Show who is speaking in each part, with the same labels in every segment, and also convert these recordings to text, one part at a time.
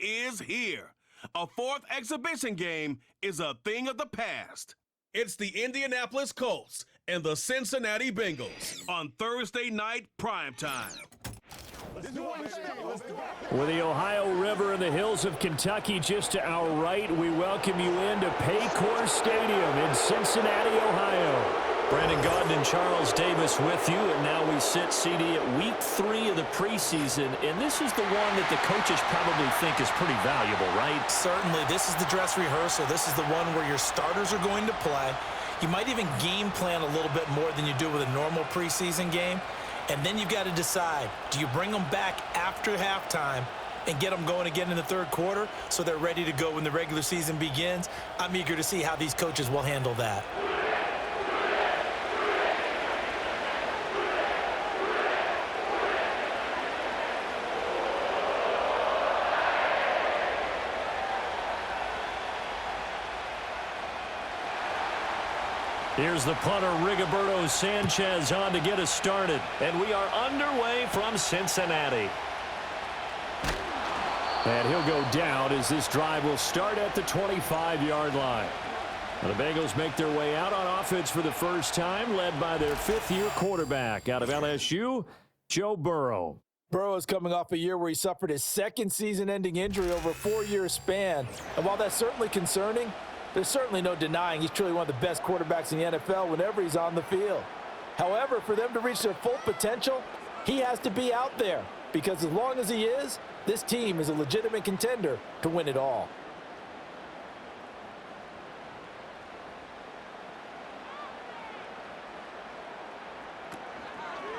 Speaker 1: is here. A fourth exhibition game is a thing of the past. It's the Indianapolis Colts and the Cincinnati Bengals on Thursday night primetime.
Speaker 2: With the Ohio River and the hills of Kentucky just to our right, we welcome you into Paycor Stadium in Cincinnati, Ohio.
Speaker 3: Brandon Gaudin and Charles Davis with you, and now we sit, CD, at week 3 of the preseason, and this is the one that the coaches probably think is pretty valuable, right?
Speaker 4: Certainly. This is the dress rehearsal. This is the one where your starters are going to play. You might even game plan a little bit more than you do with a normal preseason game, and then you've got to decide, do you bring them back after halftime and get them going again in the third quarter so they're ready to go when the regular season begins? I'm eager to see how these coaches will handle that.
Speaker 2: Here's the punter, Rigoberto Sanchez, on to get us started. And we are underway from Cincinnati. And he'll go down as this drive will start at the 25-yard line. And the Bengals make their way out on offense for the first time, led by their fifth-year quarterback out of LSU, Joe Burrow.
Speaker 4: Burrow is coming off a year where he suffered his second season-ending injury over a 4-year span. And while that's certainly concerning, there's certainly no denying he's truly one of the best quarterbacks in the NFL whenever he's on the field. However, for them to reach their full potential, he has to be out there, because as long as he is, this team is a legitimate contender to win it all.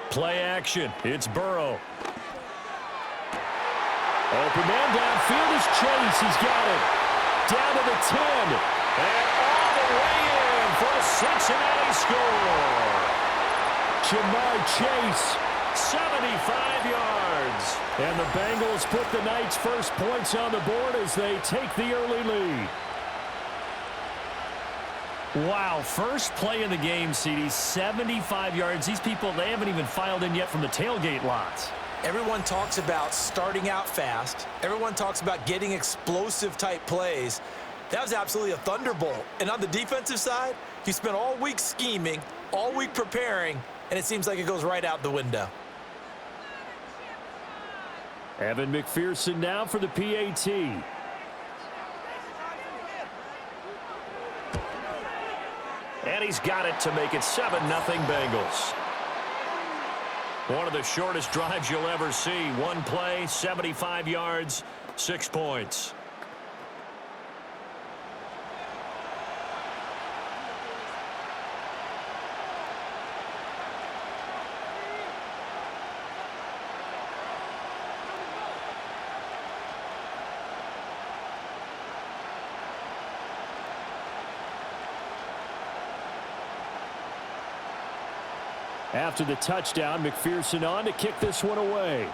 Speaker 2: Play action. It's Burrow. Open man downfield is Chase. He's got it. Down to the 10. And all the way in for a Cincinnati score. Jamar Chase, 75 yards. And the Bengals put the Knights' first points on the board as they take the early lead. Wow, first play in the game, CD, 75 yards. These people, they haven't even filed in yet from the tailgate lots.
Speaker 4: Everyone talks about starting out fast. Everyone talks about getting explosive-type plays. That was absolutely a thunderbolt. And on the defensive side, you spent all week scheming, all week preparing, and it seems like it goes right out the window.
Speaker 2: Evan McPherson now for the PAT. And he's got it to make it 7-0 Bengals. One of the shortest drives you'll ever see. One play, 75 yards, 6 points. After the touchdown, McPherson on to kick this one away.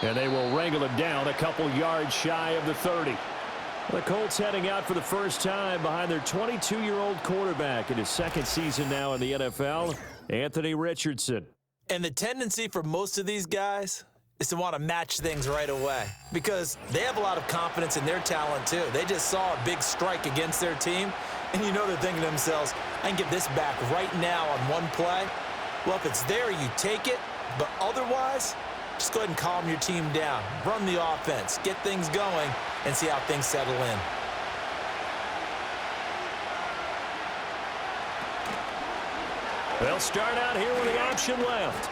Speaker 2: And they will wrangle him down a couple yards shy of the 30. The Colts heading out for the first time behind their 22-year-old quarterback in his second season now in the NFL, Anthony Richardson.
Speaker 4: And the tendency for most of these guys is to want to match things right away, because they have a lot of confidence in their talent too. They just saw a big strike against their team, and you know they're thinking to themselves, I can get this back right now on one play. Well, if it's there, you take it, but otherwise, just go ahead and calm your team down. Run the offense, get things going, and see how things settle in.
Speaker 2: They'll start out here with the option left.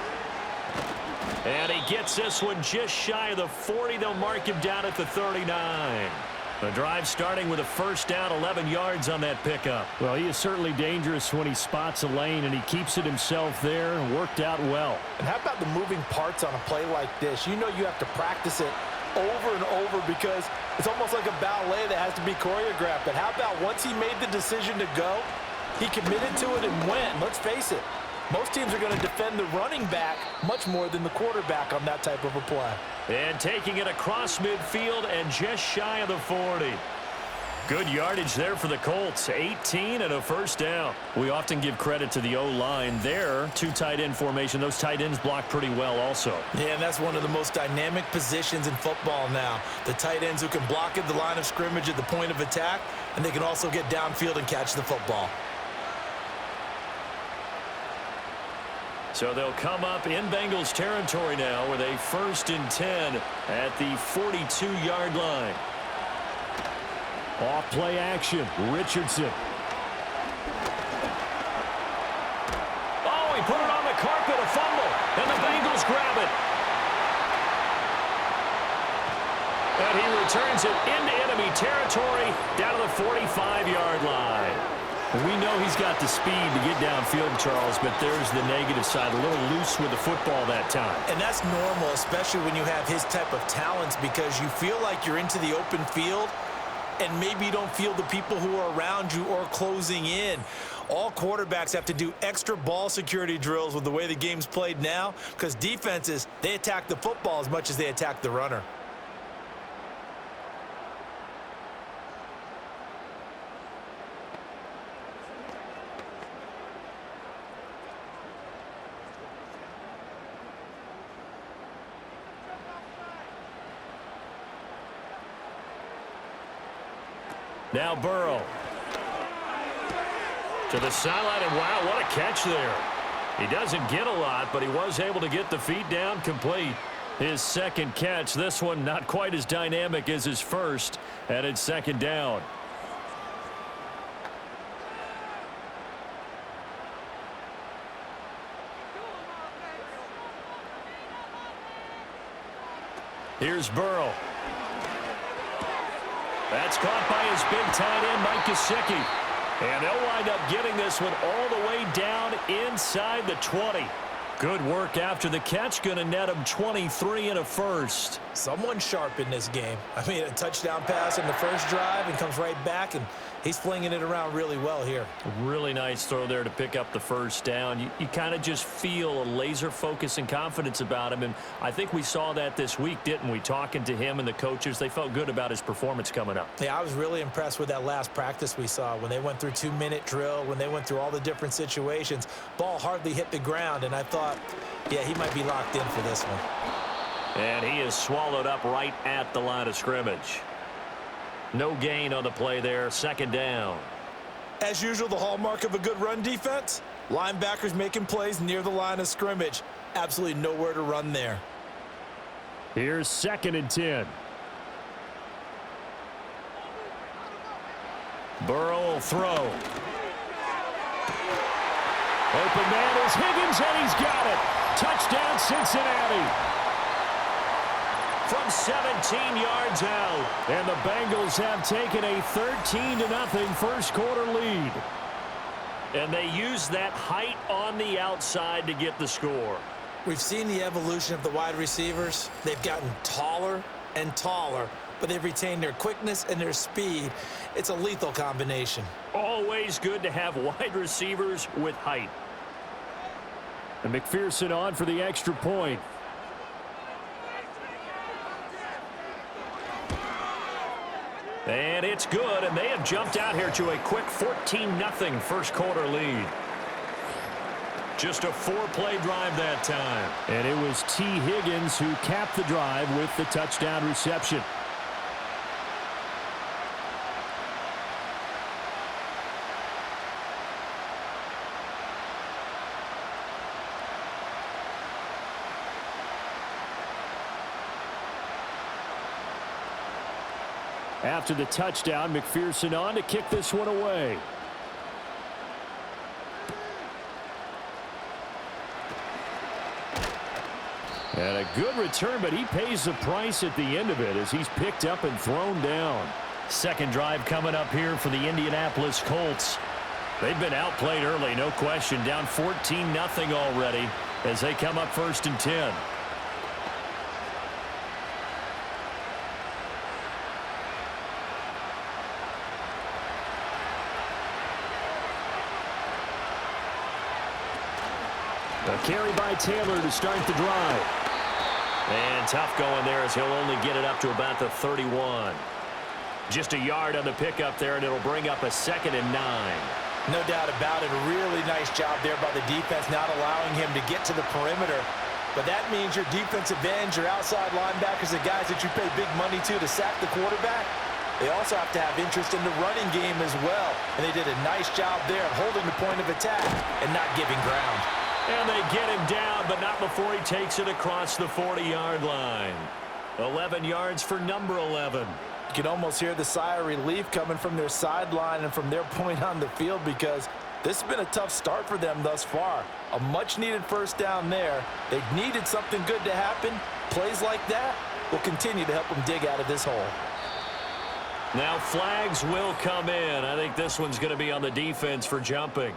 Speaker 2: And he gets this one just shy of the 40. They'll mark him down at the 39. The drive starting with a first down, 11 yards on that pickup. Well, he is certainly dangerous when he spots a lane, and he keeps it himself there. Worked out well.
Speaker 4: And how about the moving parts on a play like this? You know you have to practice it over and over, because it's almost like a ballet that has to be choreographed. But how about once he made the decision to go, he committed to it and went. Let's face it, most teams are going to defend the running back much more than the quarterback on that type of a play.
Speaker 2: And taking it across midfield and just shy of the 40. Good yardage there for the Colts. 18 and a first down. We often give credit to the O-line there. Two tight end formation. Those tight ends block pretty well also.
Speaker 4: Yeah, and that's one of the most dynamic positions in football now. The tight ends who can block at the line of scrimmage at the point of attack, and they can also get downfield and catch the football.
Speaker 2: So they'll come up in Bengals territory now with a 1st and 10 at the 42-yard line.
Speaker 3: Off play action. Richardson.
Speaker 2: Oh, he put it on the carpet, a fumble, and the Bengals grab it. And he returns it into enemy territory down to the 45-yard line. We know he's got the speed to get downfield, Charles, but there's the negative side. A little loose with the football that time.
Speaker 4: And that's normal, especially when you have his type of talents, because you feel like you're into the open field and maybe you don't feel the people who are around you or closing in. All quarterbacks have to do extra ball security drills with the way the game's played now, because defenses, they attack the football as much as they attack the runner.
Speaker 2: Now Burrow. To the sideline, and wow, what a catch there. He doesn't get a lot, but he was able to get the feet down complete. His second catch, this one not quite as dynamic as his first, and it's 2nd down. Here's Burrow. That's caught by his big tight end, Mike Gesicki. And they'll wind up getting this one all the way down inside the 20. Good work after the catch. Going to net him 23 and a first.
Speaker 4: Someone sharp in this game. I mean, a touchdown pass in the first drive and comes right back, and he's flinging it around really well here.
Speaker 2: Really nice throw there to pick up the first down. You kind of just feel a laser focus and confidence about him, and I think we saw that this week, didn't we? Talking to him and the coaches, they felt good about his performance coming up.
Speaker 4: Yeah, I was really impressed with that last practice we saw when they went through 2-minute drill, when they went through all the different situations. Ball hardly hit the ground, and I thought, yeah, he might be locked in for this one.
Speaker 2: And he is swallowed up right at the line of scrimmage. No gain on the play there. 2nd down.
Speaker 4: As usual, the hallmark of a good run defense, linebackers making plays near the line of scrimmage. Absolutely nowhere to run there.
Speaker 3: Here's 2nd and 10.
Speaker 2: Burrow will throw.
Speaker 3: Open man is Higgins, and he's got it. Touchdown, Cincinnati.
Speaker 2: From 17 yards out.
Speaker 3: And the Bengals have taken a 13-0 first quarter lead.
Speaker 2: And they use that height on the outside to get the score.
Speaker 4: We've seen the evolution of the wide receivers. They've gotten taller and taller, but they've retained their quickness and their speed. It's a lethal combination.
Speaker 2: Always good to have wide receivers with height.
Speaker 3: And McPherson on for the extra point.
Speaker 2: And it's good, and they have jumped out here to a quick 14-0 first quarter lead. Just a 4-play drive that time.
Speaker 3: And it was T. Higgins who capped the drive with the touchdown reception. After the touchdown, McPherson on to kick this one away. And a good return, but he pays the price at the end of it as he's picked up and thrown down.
Speaker 2: Second drive coming up here for the Indianapolis Colts. They've been outplayed early, no question. Down 14-0 already as they come up 1st and 10.
Speaker 3: A carry by Taylor to start the drive.
Speaker 2: And tough going there as he'll only get it up to about the 31. Just a yard on the pickup there, and it'll bring up a 2nd and 9.
Speaker 4: No doubt about it. A really nice job there by the defense, not allowing him to get to the perimeter. But that means your defensive ends, your outside linebackers, the guys that you pay big money to sack the quarterback, they also have to have interest in the running game as well. And they did a nice job there of holding the point of attack and not giving ground.
Speaker 2: And they get him down, but not before he takes it across the 40-yard line. 11 yards for number 11.
Speaker 4: You can almost hear the sigh of relief coming from their sideline and from their point on the field, because this has been a tough start for them thus far. A much-needed first down there. They needed something good to happen. Plays like that will continue to help them dig out of this hole.
Speaker 2: Now flags will come in. I think this one's going to be on the defense for jumping.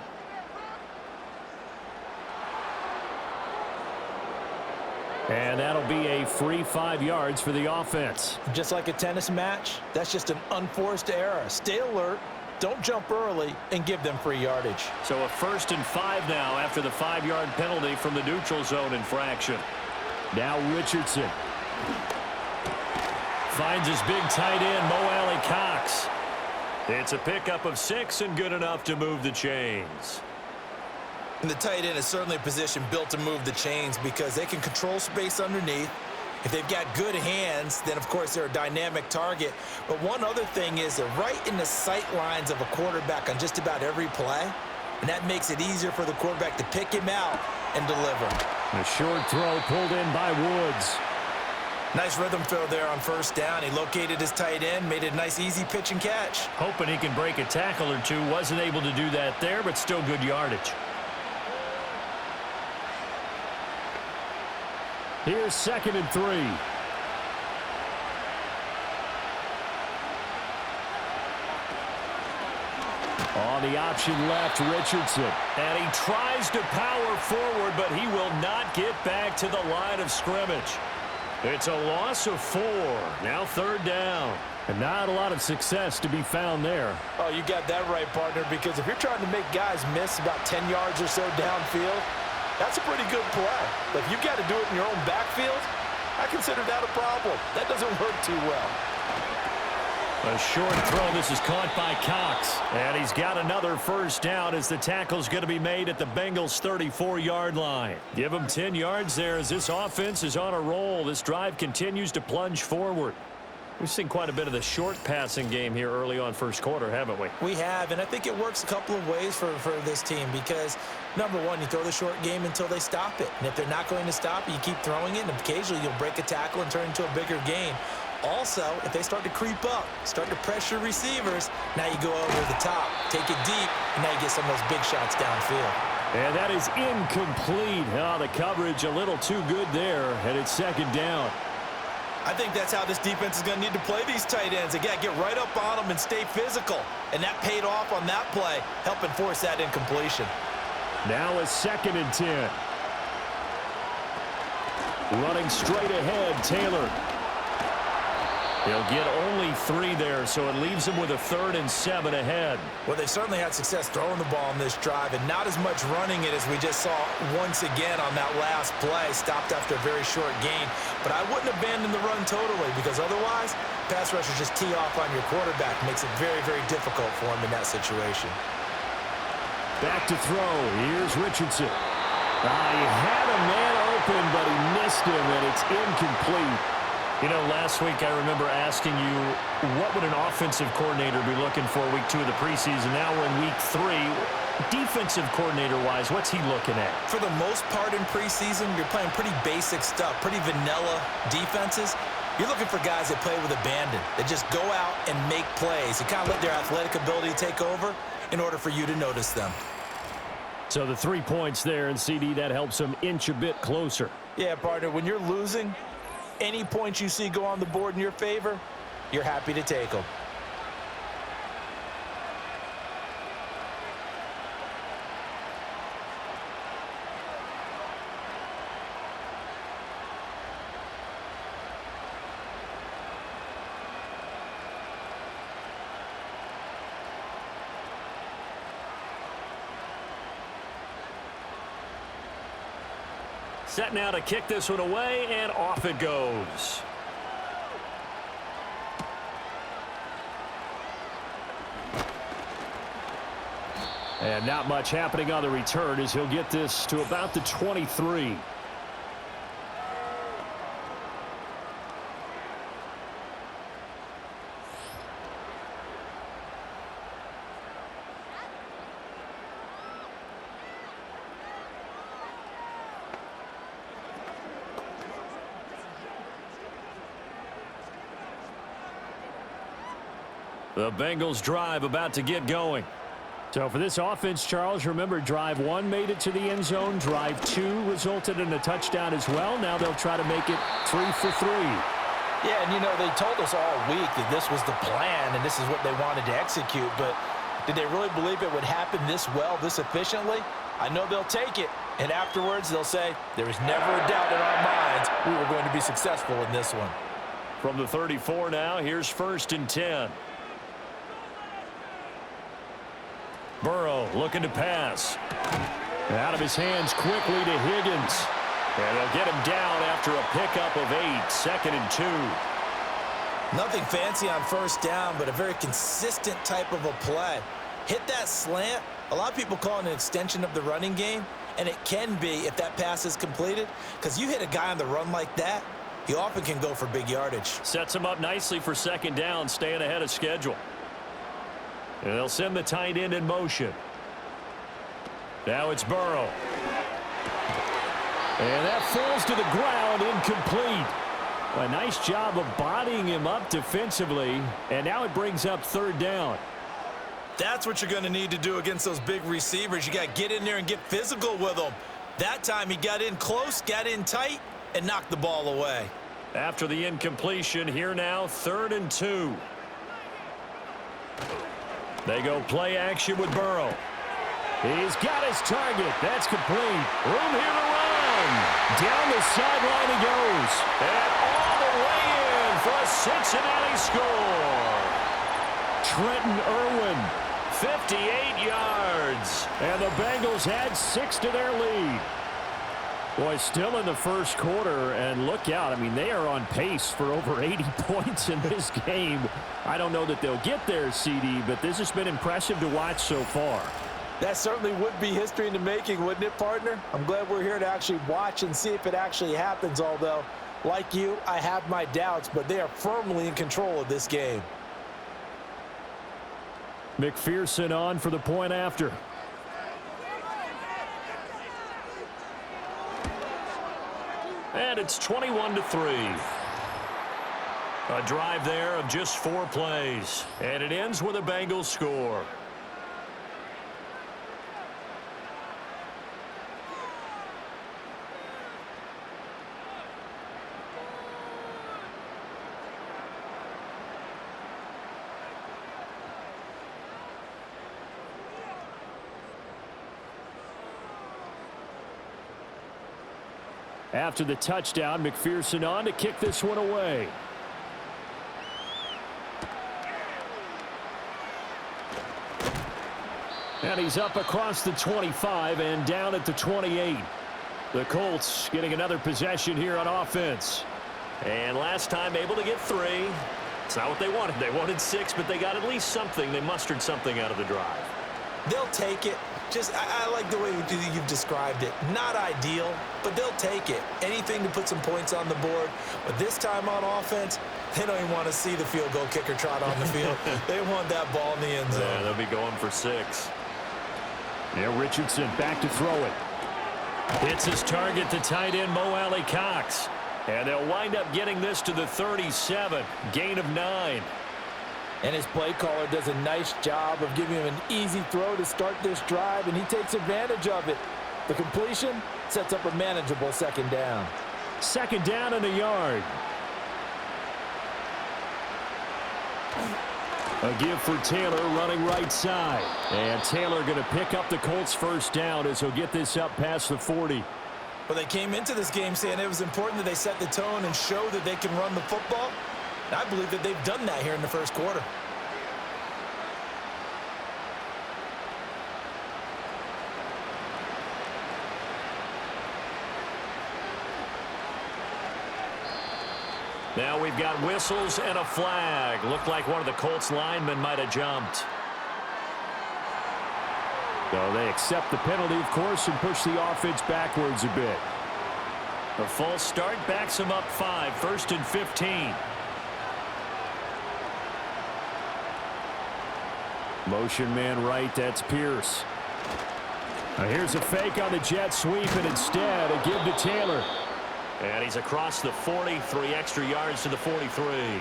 Speaker 2: And that'll be a free 5 yards for the offense.
Speaker 4: Just like a tennis match, that's just an unforced error. Stay alert, don't jump early, and give them free yardage.
Speaker 2: So a 1st and 5 now after the 5-yard penalty from the neutral zone infraction. Now Richardson finds his big tight end, Mo Alley-Cox. It's a pickup of 6 and good enough to move the chains.
Speaker 4: And the tight end is certainly a position built to move the chains because they can control space underneath. If they've got good hands, then, of course, they're a dynamic target. But one other thing is they're right in the sight lines of a quarterback on just about every play, and that makes it easier for the quarterback to pick him out and deliver.
Speaker 2: A short throw pulled in by Woods.
Speaker 4: Nice rhythm throw there on first down. He located his tight end, made it a nice, easy pitch and catch.
Speaker 2: Hoping he can break a tackle or two. Wasn't able to do that there, but still good yardage. Here's 2nd and 3. On the option left, Richardson. And he tries to power forward, but he will not get back to the line of scrimmage. It's a loss of 4. Now 3rd down. And not a lot of success to be found there.
Speaker 4: Oh, you got that right, partner, because if you're trying to make guys miss about 10 yards or so downfield, that's a pretty good play. But if you've got to do it in your own backfield, I consider that a problem. That doesn't work too well.
Speaker 2: A short throw. This is caught by Cox. And he's got another first down as the tackle's going to be made at the Bengals' 34-yard line. Give them 10 yards there as this offense is on a roll. This drive continues to plunge forward. We've seen quite a bit of the short passing game here early on first quarter, haven't we?
Speaker 4: We have, and I think it works a couple of ways for this team because, number one, you throw the short game until they stop it. And if they're not going to stop it, you keep throwing it, and occasionally you'll break a tackle and turn into a bigger gain. Also, if they start to creep up, start to pressure receivers, now you go over the top, take it deep, and now you get some of those big shots downfield.
Speaker 2: And that is incomplete. Oh, the coverage a little too good there, and it's 2nd down.
Speaker 4: I think that's how this defense is going to need to play these tight ends. They got to get right up on them and stay physical. And that paid off on that play, helping force that incompletion.
Speaker 2: Now a 2nd and 10. Running straight ahead, Taylor. He'll get only 3 there, so it leaves him with a 3rd and 7 ahead.
Speaker 4: Well, they certainly had success throwing the ball on this drive, and not as much running it as we just saw once again on that last play. Stopped after a very short gain. But I wouldn't abandon the run totally, because otherwise, pass rushers just tee off on your quarterback. Makes it very, very difficult for him in that situation.
Speaker 2: Back to throw. Here's Richardson. He had a man open, but he missed him, and it's incomplete. You know, last week I remember asking you, what would an offensive coordinator be looking for week 2 of the preseason? Now we're in week 3. Defensive coordinator-wise, what's he looking at?
Speaker 4: For the most part in preseason, you're playing pretty basic stuff, pretty vanilla defenses. You're looking for guys that play with abandon, that just go out and make plays. You kind of let their athletic ability take over in order for you to notice them.
Speaker 2: So the 3 points there, and CD, that helps them inch a bit closer.
Speaker 4: Yeah, partner, when you're losing, any points you see go on the board in your favor, you're happy to take them.
Speaker 2: Set now to kick this one away, and off it goes. And not much happening on the return as he'll get this to about the 23. The Bengals drive about to get going. So for this offense, Charles, remember drive 1 made it to the end zone. Drive 2 resulted in a touchdown as well. Now they'll try to make it 3 for 3.
Speaker 4: Yeah, and they told us all week that this was the plan and this is what they wanted to execute. But did they really believe it would happen this well, this efficiently? I know they'll take it. And afterwards, they'll say, there was never a doubt in our minds we were going to be successful in this one.
Speaker 2: From the 34 now, here's 1st and 10. Burrow looking to pass. Out of his hands quickly to Higgins. And they'll get him down after a pickup of 8. 2nd and 2.
Speaker 4: Nothing fancy on 1st down, but a very consistent type of a play. Hit that slant. A lot of people call it an extension of the running game, and it can be if that pass is completed, because you hit a guy on the run like that, he often can go for big yardage.
Speaker 2: Sets him up nicely for 2nd down, staying ahead of schedule. And they'll send the tight end in motion. Now it's Burrow. And that falls to the ground, incomplete. A nice job of bodying him up defensively, and now it brings up 3rd down.
Speaker 4: That's what you're going to need to do against those big receivers. You got to get in there and get physical with them. That time he got in close, got in tight, and knocked the ball away.
Speaker 2: After the incompletion, here now, 3rd and 2. They go play action with Burrow. He's got his target. That's complete. Room here to run. Down the sideline he goes. And all the way in for a Cincinnati score. Trenton Irwin, 58 yards. And the Bengals add 6 to their lead. Boy, still in the 1st quarter, and look out. I mean, they are on pace for over 80 points in this game. I don't know that they'll get there, CD, but this has been impressive to watch so far.
Speaker 4: That certainly would be history in the making, wouldn't it, partner? I'm glad we're here to actually watch and see if it actually happens, although, like you, I have my doubts, but they are firmly in control of this game.
Speaker 2: McPherson on for the point after. And it's 21-3. A drive there of just 4 plays. And it ends with a Bengals score. After the touchdown, McPherson on to kick this one away. And he's up across the 25 and down at the 28. The Colts getting another possession here on offense. And last time able to get 3. It's not what they wanted. They wanted 6, but they got at least something. They mustered something out of the drive.
Speaker 4: They'll take it. I like the way you've described it. Not ideal, but they'll take it. Anything to put some points on the board. But this time on offense, they don't even want to see the field goal kicker trot on the field. They want that ball in the end zone.
Speaker 2: Yeah, they'll be going for 6. Yeah, Richardson back to throw it. Hits his target, the tight end, Mo Alley Cox. And they'll wind up getting this to the 37. Gain of 9.
Speaker 4: And his play caller does a nice job of giving him an easy throw to start this drive, and he takes advantage of it. The completion sets up a manageable 2nd down.
Speaker 2: 2nd down and a yard. A give for Taylor running right side. And Taylor going to pick up the Colts' 1st down as he'll get this up past the 40.
Speaker 4: Well, they came into this game saying it was important that they set the tone and show that they can run the football. And I believe that they've done that here in the 1st quarter.
Speaker 2: Now we've got whistles and a flag. Looked like one of the Colts linemen might have jumped.
Speaker 3: So they accept the penalty, of course, and push the offense backwards a bit.
Speaker 2: A false start backs him up 5, 1st and 15.
Speaker 3: Motion man right, that's Pierce. Now here's a fake on the jet sweep, and instead a give to Taylor.
Speaker 2: And he's across the 40, 3 extra yards to the 43.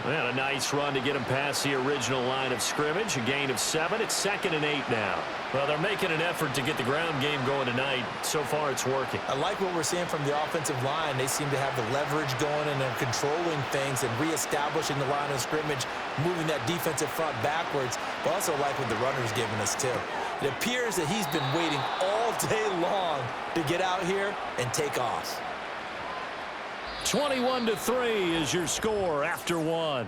Speaker 2: And a nice run to get him past the original line of scrimmage. A gain of 7. It's 2nd and 8 now. Well, they're making an effort to get the ground game going tonight. So far, it's working.
Speaker 4: I like what we're seeing from the offensive line. They seem to have the leverage going, and they're controlling things and reestablishing the line of scrimmage, moving that defensive front backwards. But also like what the runner's giving us, too. It appears that he's been waiting all day long to get out here and take off.
Speaker 2: 21-3 is your score after 1.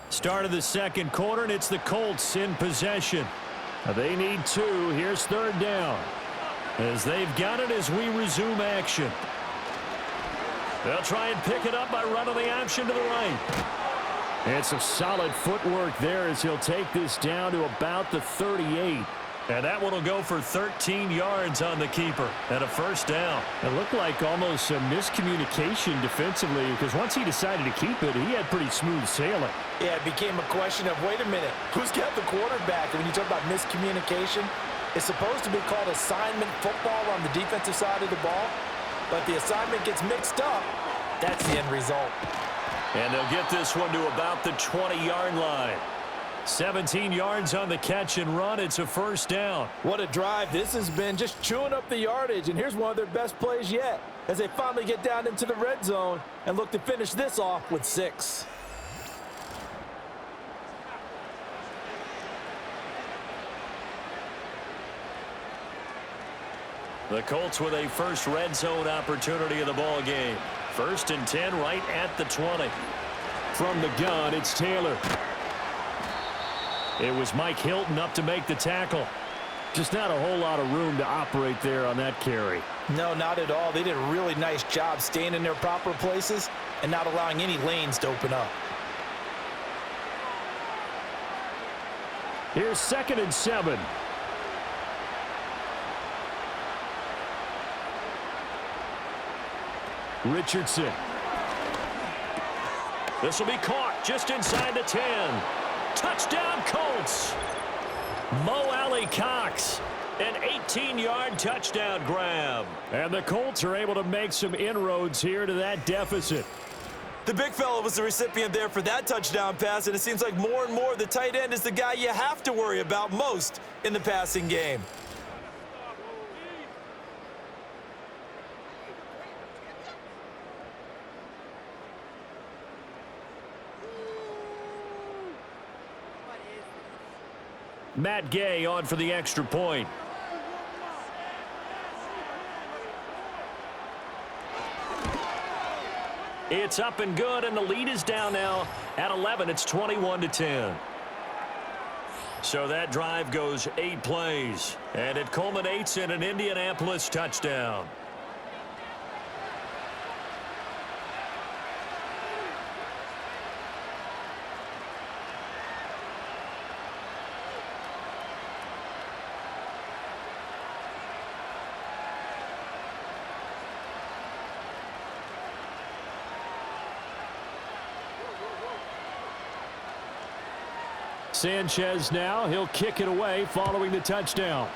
Speaker 2: Start of the second quarter, and it's the Colts in possession.
Speaker 3: They need 2. Here's 3rd down.
Speaker 2: As they've got it as we resume action. They'll try and pick it up by running the option to the right.
Speaker 3: And some solid footwork there as he'll take this down to about the 38.
Speaker 2: And that one will go for 13 yards on the keeper and a 1st down.
Speaker 3: It looked like almost some miscommunication defensively, because once he decided to keep it, he had pretty smooth sailing.
Speaker 4: Yeah, it became a question of, wait a minute, who's got the quarterback? And when you talk about miscommunication, it's supposed to be called assignment football on the defensive side of the ball, but the assignment gets mixed up. That's the end result.
Speaker 2: And they'll get this one to about the 20-yard line. 17 yards on the catch and run. It's a 1st down.
Speaker 4: What a drive. This has been just chewing up the yardage, and here's one of their best plays yet as they finally get down into the red zone and look to finish this off with 6.
Speaker 2: The Colts with a first red zone opportunity of the ball game. 1st and 10 right at the 20.
Speaker 3: From the gun, it's Taylor. It was Mike Hilton up to make the tackle. Just not a whole lot of room to operate there on that carry.
Speaker 4: No, not at all. They did a really nice job staying in their proper places and not allowing any lanes to open up.
Speaker 3: Here's 2nd and 7. Richardson.
Speaker 2: This will be caught just inside the 10. Touchdown, Colts. Mo Alley Cox. An 18-yard touchdown grab.
Speaker 3: And the Colts are able to make some inroads here to that deficit.
Speaker 4: The big fella was the recipient there for that touchdown pass, and it seems like more and more the tight end is the guy you have to worry about most in the passing game.
Speaker 2: Matt Gay on for the extra point. It's up and good, and the lead is down now at 11. It's 21-10. So that drive goes 8 plays, and it culminates in an Indianapolis touchdown.
Speaker 3: Sanchez now, he'll kick it away following the touchdown.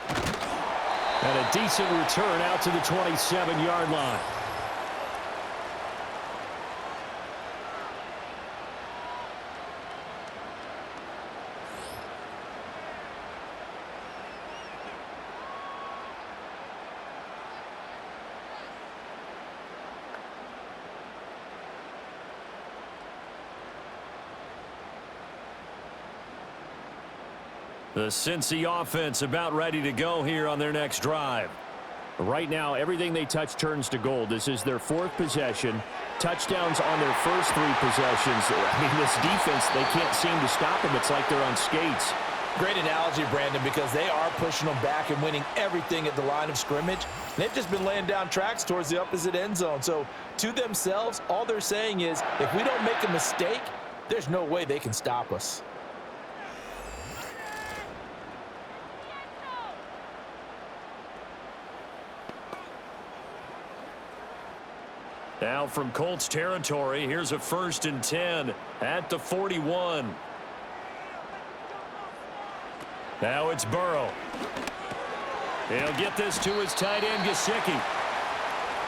Speaker 3: And a decent return out to the 27-yard line.
Speaker 2: The Cincy offense about ready to go here on their next drive.
Speaker 3: Right now, everything they touch turns to gold. This is their 4th possession. Touchdowns on their first 3 possessions. I mean, this defense, they can't seem to stop them. It's like they're on skates.
Speaker 4: Great analogy, Brandon, because they are pushing them back and winning everything at the line of scrimmage. They've just been laying down tracks towards the opposite end zone. So to themselves, all they're saying is, if we don't make a mistake, there's no way they can stop us.
Speaker 2: Now from Colts territory, here's a 1st and 10 at the 41. Now it's Burrow. He'll get this to his tight end, Gesicki.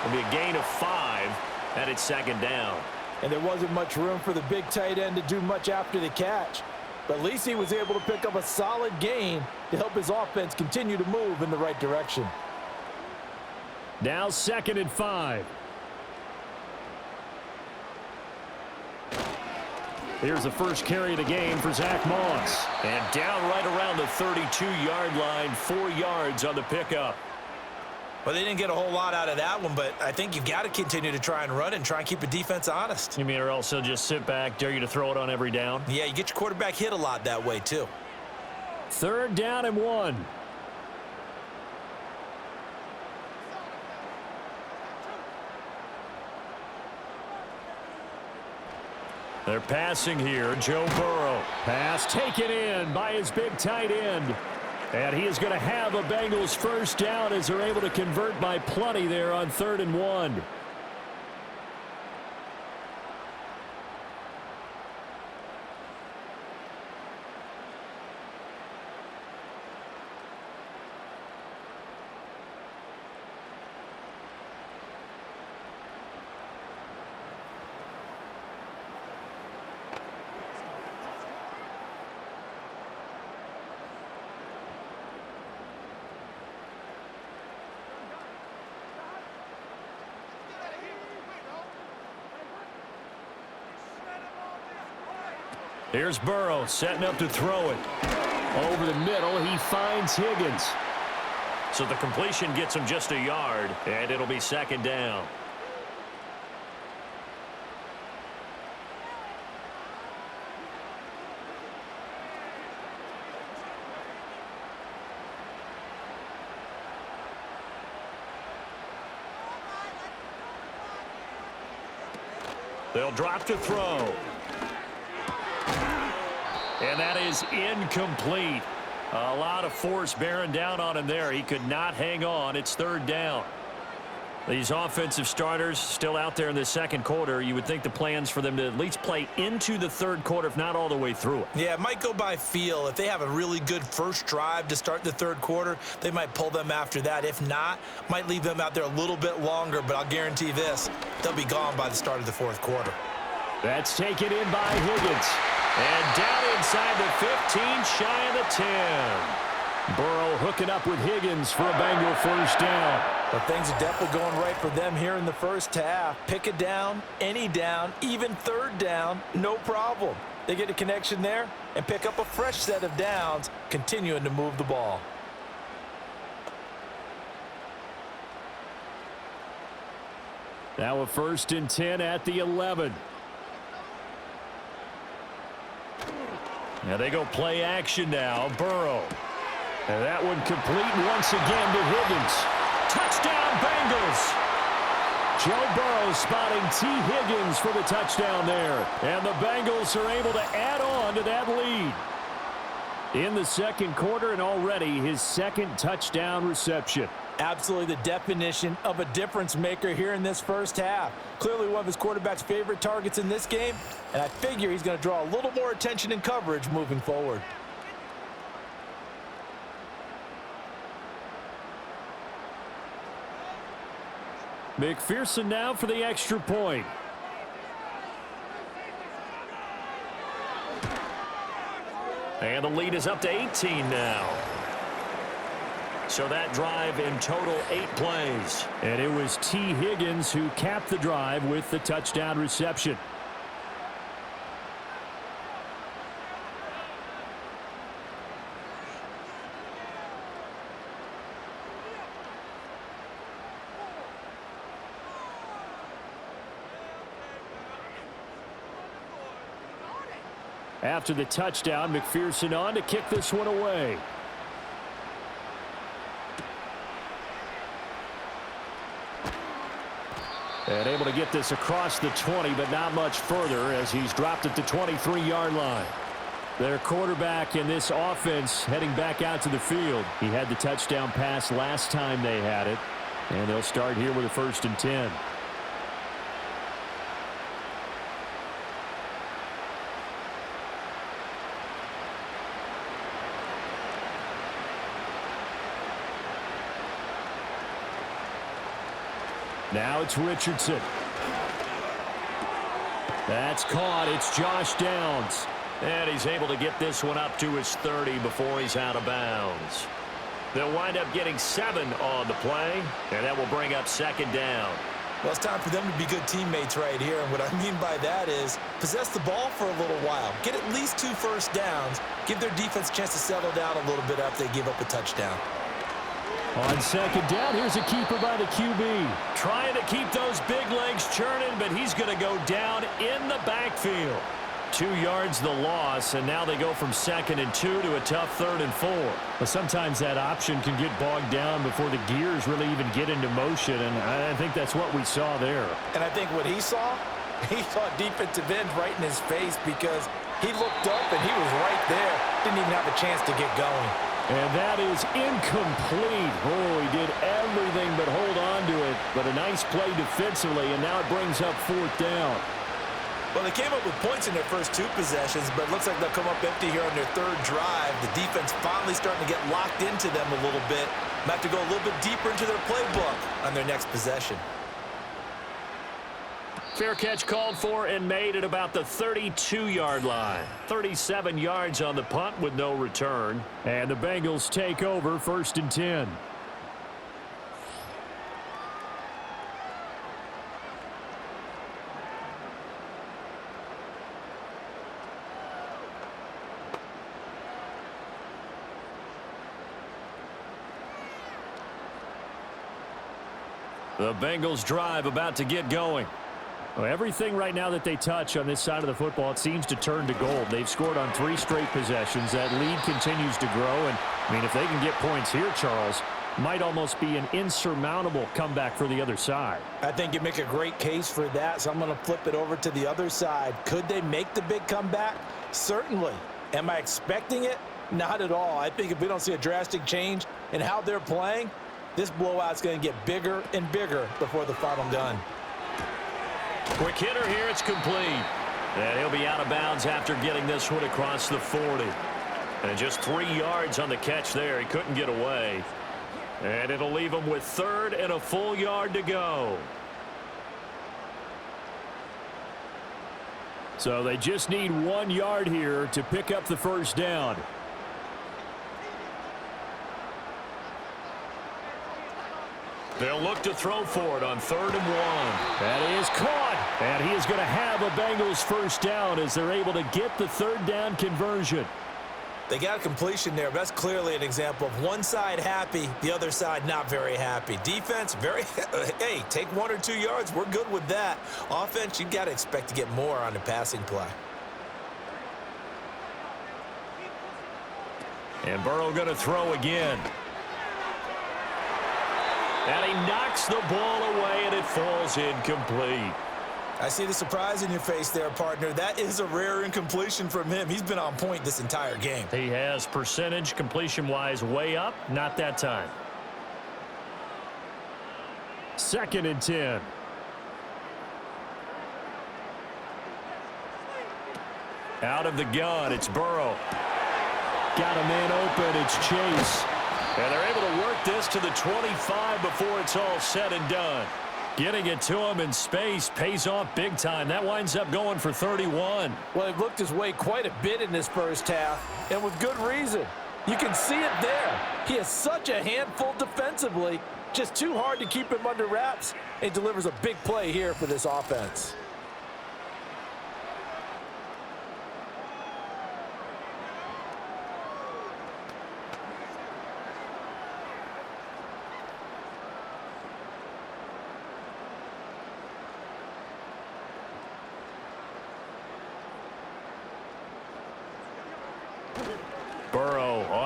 Speaker 2: It'll be a gain of 5, and it's 2nd down.
Speaker 4: And there wasn't much room for the big tight end to do much after the catch. But at least he was able to pick up a solid gain to help his offense continue to move in the right direction.
Speaker 2: Now 2nd and 5. Here's the first carry of the game for Zach Moss. And down right around the 32-yard line, 4 yards on the pickup.
Speaker 4: Well, they didn't get a whole lot out of that one, but I think you've got to continue to try and run and try and keep the defense honest.
Speaker 2: You mean, or else they'll just sit back, dare you to throw it on every down?
Speaker 4: Yeah, you get your quarterback hit a lot that way, too.
Speaker 2: 3rd down and 1. They're passing here. Joe Burrow. Pass taken in by his big tight end. And he is going to have a Bengals 1st down as they're able to convert by plenty there on 3rd and 1. Here's Burrow setting up to throw it. Over the middle, he finds Higgins. So the completion gets him just a yard, and it'll be 2nd down. They'll drop to throw. And that is incomplete. A lot of force bearing down on him there. He could not hang on. It's 3rd down. These offensive starters still out there in the 2nd quarter. You would think the plans for them to at least play into the 3rd quarter, if not all the way through it.
Speaker 4: Yeah, it might go by feel. If they have a really good first drive to start the 3rd quarter, they might pull them after that. If not, might leave them out there a little bit longer, but I'll guarantee this, they'll be gone by the start of the 4th quarter.
Speaker 2: That's taken in by Higgins. And down inside the 15, shy of the 10. Burrow hooking up with Higgins for a Bengal 1st down.
Speaker 4: But things are definitely going right for them here in the 1st half. Pick a down, any down, even 3rd down, no problem. They get a connection there and pick up a fresh set of downs, continuing to move the ball.
Speaker 2: Now a 1st and 10 at the 11. Now they go play action now. Burrow. And that one complete once again to Higgins. Touchdown, Bengals. Joe Burrow spotting T. Higgins for the touchdown there. And the Bengals are able to add on to that lead. In the 2nd quarter, and already his 2nd touchdown reception.
Speaker 4: Absolutely the definition of a difference maker here in this 1st half. Clearly one of his quarterback's favorite targets in this game, and I figure he's going to draw a little more attention and coverage moving forward.
Speaker 2: McPherson now for the extra point. And the lead is up to 18 now. So that drive in total 8 plays. And it was T. Higgins who capped the drive with the touchdown reception. After the touchdown, McPherson on to kick this one away. And able to get this across the 20, but not much further as he's dropped at the 23-yard line. Their quarterback in this offense heading back out to the field. He had the touchdown pass last time they had it. And they'll start here with a 1st and 10. Now it's Richardson. That's caught. It's Josh Downs. And he's able to get this one up to his 30 before he's out of bounds. They'll wind up getting 7 on the play, and that will bring up 2nd down.
Speaker 4: Well, it's time for them to be good teammates right here, and what I mean by that is possess the ball for a little while. Get at least 2 first downs. Give their defense a chance to settle down a little bit after they give up a touchdown.
Speaker 2: On 2nd down, here's a keeper by the QB. Trying to keep those big legs churning, but he's going to go down in the backfield. 2 yards the loss, and now they go from 2nd and 2 to a tough 3rd and 4. But sometimes that option can get bogged down before the gears really even get into motion, and I think that's what we saw there.
Speaker 4: And I think what he saw defensive end right in his face because he looked up and he was right there. Didn't even have a chance to get going.
Speaker 2: And that is incomplete. Oh, he did everything but hold on to it. But a nice play defensively, and now it brings up 4th down.
Speaker 4: Well, they came up with points in their first 2 possessions, but it looks like they'll come up empty here on their 3rd drive. The defense finally starting to get locked into them a little bit. Might have to go a little bit deeper into their playbook on their next possession.
Speaker 2: Fair catch called for and made at about the 32-yard line. 37 yards on the punt with no return. And the Bengals take over 1st and 10. The Bengals drive about to get going. Well, everything right now that they touch on this side of the football, it seems to turn to gold. They've scored on 3 straight possessions. That lead continues to grow. And, I mean, if they can get points here, Charles, might almost be an insurmountable comeback for the other side.
Speaker 4: I think you make a great case for that, so I'm going to flip it over to the other side. Could they make the big comeback? Certainly. Am I expecting it? Not at all. I think if we don't see a drastic change in how they're playing, this blowout's going to get bigger and bigger before the final gun.
Speaker 2: Quick hitter here, it's complete. And he'll be out of bounds after getting this one across the 40. And just 3 yards on the catch there. He couldn't get away. And it'll leave him with 3rd and a full yard to go. So they just need 1 yard here to pick up the 1st down. They'll look to throw for it on 3rd and 1. That is caught. And he is going to have a Bengals 1st down as they're able to get the 3rd down conversion.
Speaker 4: They got a completion there. That's clearly an example of one side happy, the other side not very happy. Defense, very, hey, take 1 or 2 yards. We're good with that. Offense, you got to expect to get more on the passing play.
Speaker 2: And Burrow going to throw again. And he knocks the ball away, and it falls incomplete.
Speaker 4: I see the surprise in your face there, partner. That is a rare incompletion from him. He's been on point this entire game.
Speaker 2: He has percentage completion-wise way up. Not that time. 2nd and 10. Out of the gun, it's Burrow. Got a man open, it's Chase. And they're able to work this to the 25 before it's all said and done. Getting it to him in space pays off big time. That winds up going for 31.
Speaker 4: Well, he looked his way quite a bit in this first half, and with good reason. You can see it there. He is such a handful defensively. Just too hard to keep him under wraps. He delivers a big play here for this offense.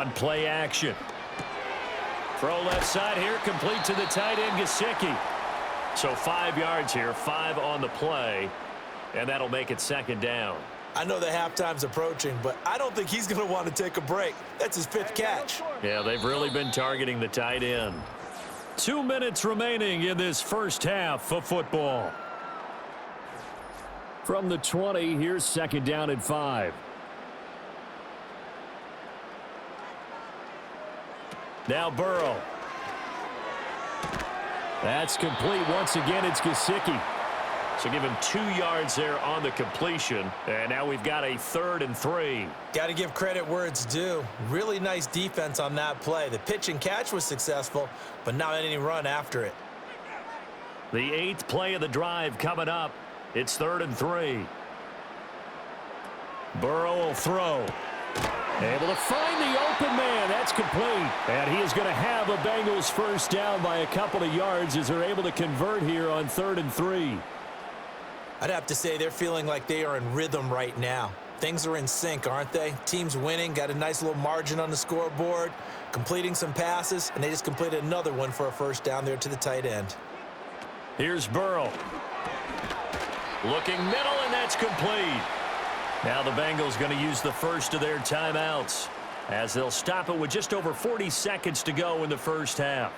Speaker 2: on play action. Throw left side here, complete to the tight end, Gesicki. So 5 yards here, 5 on the play, and that'll make it second down.
Speaker 4: I know the halftime's approaching, but I don't think he's going to want to take a break. That's his 5th catch.
Speaker 2: Yeah, they've really been targeting the tight end.
Speaker 3: 2 minutes remaining in this first half of football. From the 20, here's second down and 5. Now Burrow. That's complete. Once again, it's Gesicki.
Speaker 2: So give him 2 yards there on the completion. And now we've got a 3rd and 3.
Speaker 4: Got to give credit where it's due. Really nice defense on that play. The pitch and catch was successful, but not any run after it.
Speaker 2: The 8th play of the drive coming up. It's 3rd and 3.
Speaker 3: Burrow will throw. Able to find the open man. That's complete. And he is going to have a Bengals first down by a couple of yards as they're able to convert here on 3rd and 3.
Speaker 4: I'd have to say they're feeling like they are in rhythm right now. Things are in sync, aren't they? Team's winning, got a nice little margin on the scoreboard, completing some passes, and they just completed another one for a first down there to the tight end.
Speaker 2: Here's Burrow. Looking middle, and that's complete. Now the Bengals going to use the first of their timeouts as they'll stop it with just over 40 seconds to go in the first half.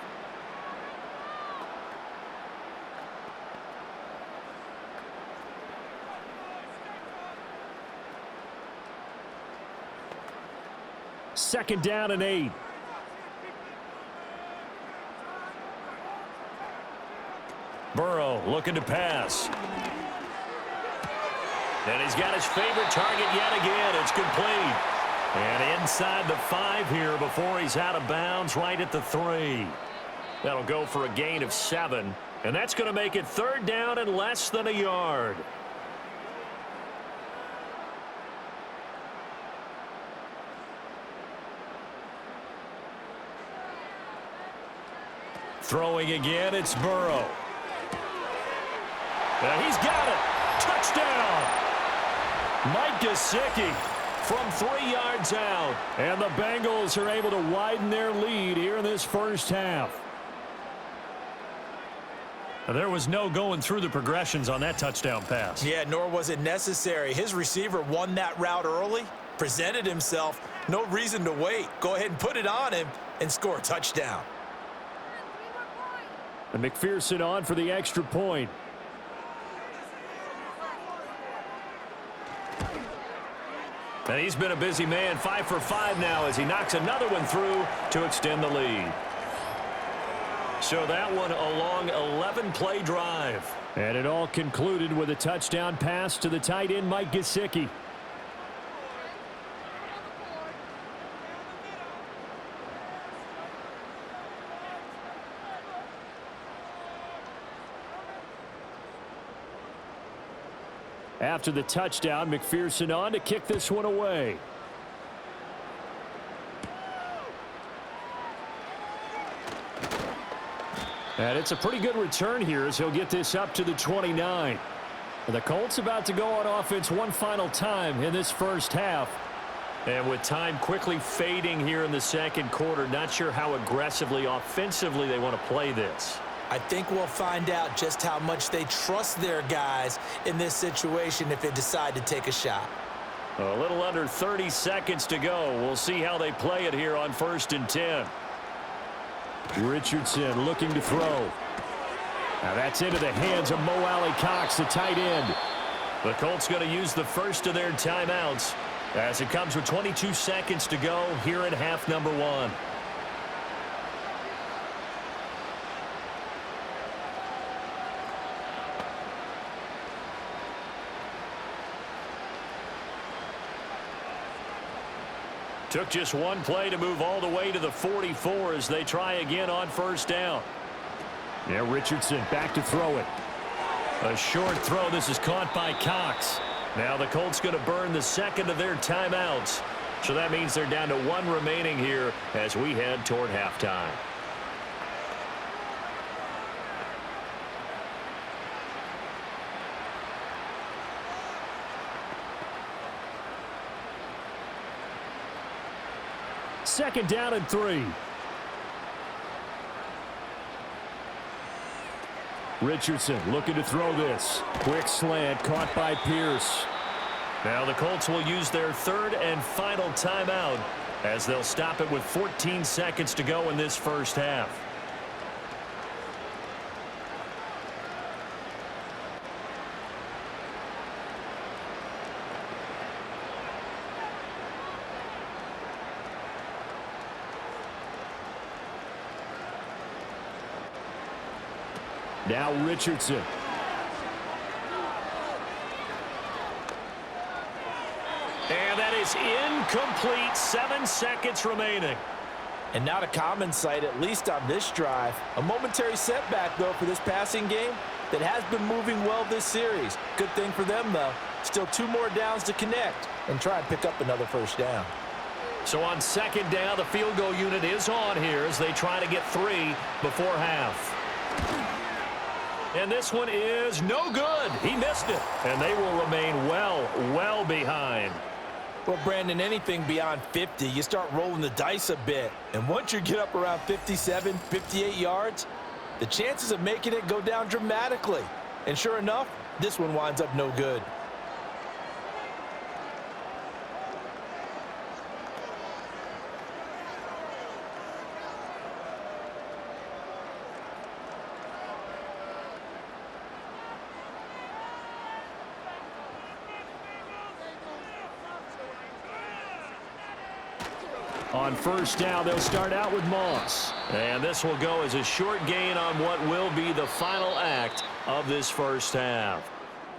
Speaker 3: Second down and 8.
Speaker 2: Burrow looking to pass. And he's got his favorite target yet again. It's complete. And inside the 5 here before he's out of bounds, right at the 3. That'll go for a gain of 7. And that's going to make it 3rd down and less than a yard.
Speaker 3: Throwing again, it's Burrow.
Speaker 2: And he's got it. Touchdown.
Speaker 3: Mike Gesicki from 3 yards out. And the Bengals are able to widen their lead here in this first half.
Speaker 2: There was no going through the progressions on that touchdown pass.
Speaker 4: Yeah, nor was it necessary. His receiver won that route early, presented himself. No reason to wait. Go ahead and put it on him and score a touchdown.
Speaker 3: And McPherson on for the extra point.
Speaker 2: And he's been a busy man, 5 for 5 now as he knocks another one through to extend the lead. So that one a long 11-play drive.
Speaker 3: And it all concluded with a touchdown pass to the tight end, Mike Gesicki. After the touchdown, McPherson on to kick this one away. And it's a pretty good return here as he'll get this up to the 29. And the Colts about to go on offense one final time in this first half.
Speaker 2: And with time quickly fading here in the second quarter, not sure how aggressively, offensively they want to play this.
Speaker 4: I think we'll find out just how much they trust their guys in this situation if they decide to take a shot.
Speaker 2: A little under 30 seconds to go. We'll see how they play it here on 1st and 10.
Speaker 3: Richardson looking to throw. Now that's into the hands of Mo Alley-Cox, the tight end.
Speaker 2: The Colts going to use the first of their timeouts as it comes with 22 seconds to go here in half number 1. Took just one play to move all the way to the 44 as they try again on 1st down.
Speaker 3: Now Richardson back to throw it.
Speaker 2: A short throw. This is caught by Cox. Now the Colts going to burn the second of their timeouts. So that means they're down to 1 remaining here as we head toward halftime.
Speaker 3: 2nd down and 3. Richardson looking to throw this. Quick slant caught by Pierce.
Speaker 2: Now the Colts will use their 3rd and final timeout as they'll stop it with 14 seconds to go in this first half.
Speaker 3: Now Richardson.
Speaker 2: And that is incomplete. 7 seconds remaining.
Speaker 4: And not a common sight, at least on this drive. A momentary setback, though, for this passing game that has been moving well this series. Good thing for them, though. Still 2 more downs to connect and try and pick up another first down.
Speaker 2: So on 2nd down, the field goal unit is on here as they try to get 3 before half. And this one is no good. He missed it. And they will remain well behind.
Speaker 4: Well, Brandon, anything beyond 50, you start rolling the dice a bit. And once you get up around 57, 58 yards, the chances of making it go down dramatically. And sure enough, this one winds up no good.
Speaker 3: On 1st down, they'll start out with Moss.
Speaker 2: And this will go as a short gain on what will be the final act of this first half.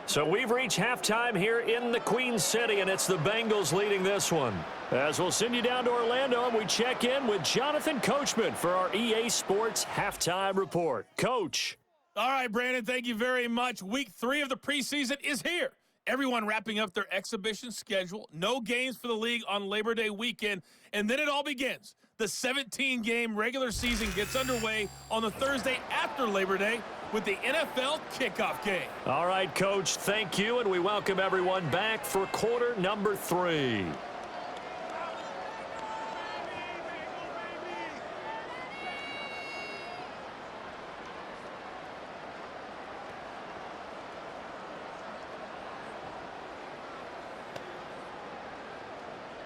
Speaker 2: So we've reached halftime here in the Queen City, and it's the Bengals leading this one. As we'll send you down to Orlando, and we check in with Jonathan Coachman for our EA Sports Halftime Report. Coach.
Speaker 5: All right, Brandon, thank you very much. Week 3 of the preseason is here. Everyone wrapping up their exhibition schedule. No games for the league on Labor Day weekend. And then it all begins. The 17-game regular season gets underway on the Thursday after Labor Day with the NFL kickoff game.
Speaker 2: All right, Coach, thank you. And we welcome everyone back for quarter number 3.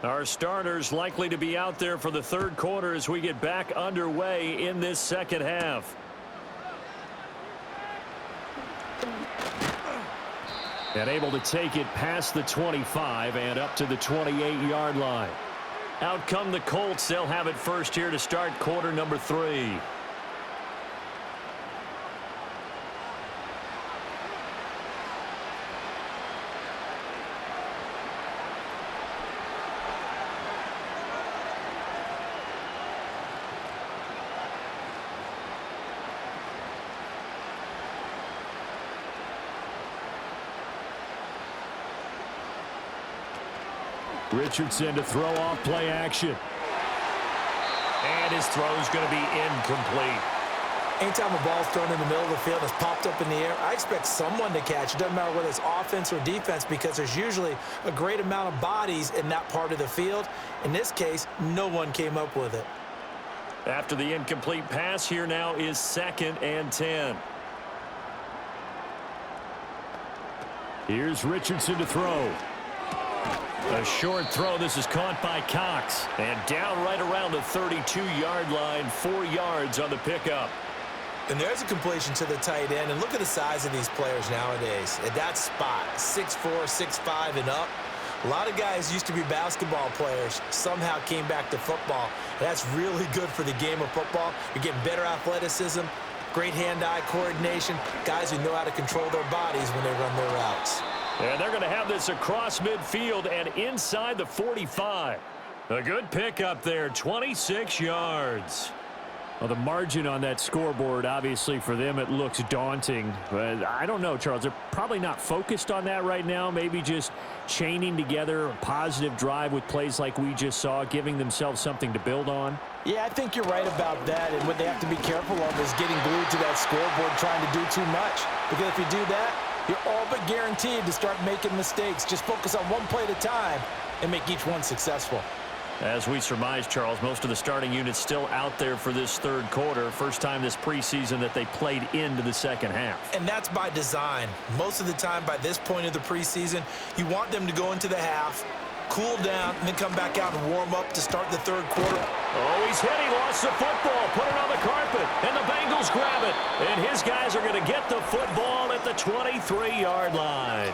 Speaker 2: Our starters likely to be out there for the 3rd quarter as we get back underway in this 2nd half.
Speaker 3: And able to take it past the 25 and up to the 28-yard line.
Speaker 2: Out come the Colts. They'll have it first here to start quarter number 3.
Speaker 3: Richardson to throw off play action.
Speaker 2: And his throw is going to be incomplete.
Speaker 4: Anytime a ball's thrown in the middle of the field and it's popped up in the air, I expect someone to catch. It doesn't matter whether it's offense or defense because there's usually a great amount of bodies in that part of the field. In this case, no one came up with it.
Speaker 2: After the incomplete pass, here now is 2nd and 10.
Speaker 3: Here's Richardson to throw.
Speaker 2: A short throw. This is caught by Cox. And down right around the 32-yard line, 4 yards on the pickup.
Speaker 4: And there's a completion to the tight end. And look at the size of these players nowadays. At that spot, 6'4", 6'5", and up. A lot of guys used to be basketball players, somehow came back to football. That's really good for the game of football. You're getting better athleticism, great hand-eye coordination, guys who know how to control their bodies when they run their routes.
Speaker 2: And they're going to have this across midfield and inside the 45. A good pickup there, 26 yards.
Speaker 3: Well, the margin on that scoreboard, obviously, for them, it looks daunting. But I don't know, Charles. They're probably not focused on that right now. Maybe just chaining together a positive drive with plays like we just saw, giving themselves something to build on.
Speaker 4: Yeah, I think you're right about that. And what they have to be careful of is getting glued to that scoreboard, trying to do too much. Because if you do that, you're all but guaranteed to start making mistakes. Just focus on one play at a time and make each one successful.
Speaker 2: As we surmise, Charles, most of the starting units still out there for this third quarter. First time this preseason that they played into the second half.
Speaker 4: And that's by design. Most of the time by this point of the preseason, you want them to go into the half, cool down, and then come back out and warm up to start the third quarter.
Speaker 2: Oh, he's hit. He lost the football. Put it on the carpet. And the Bengals grab it. And his guys are going to get the football at the 23-yard line.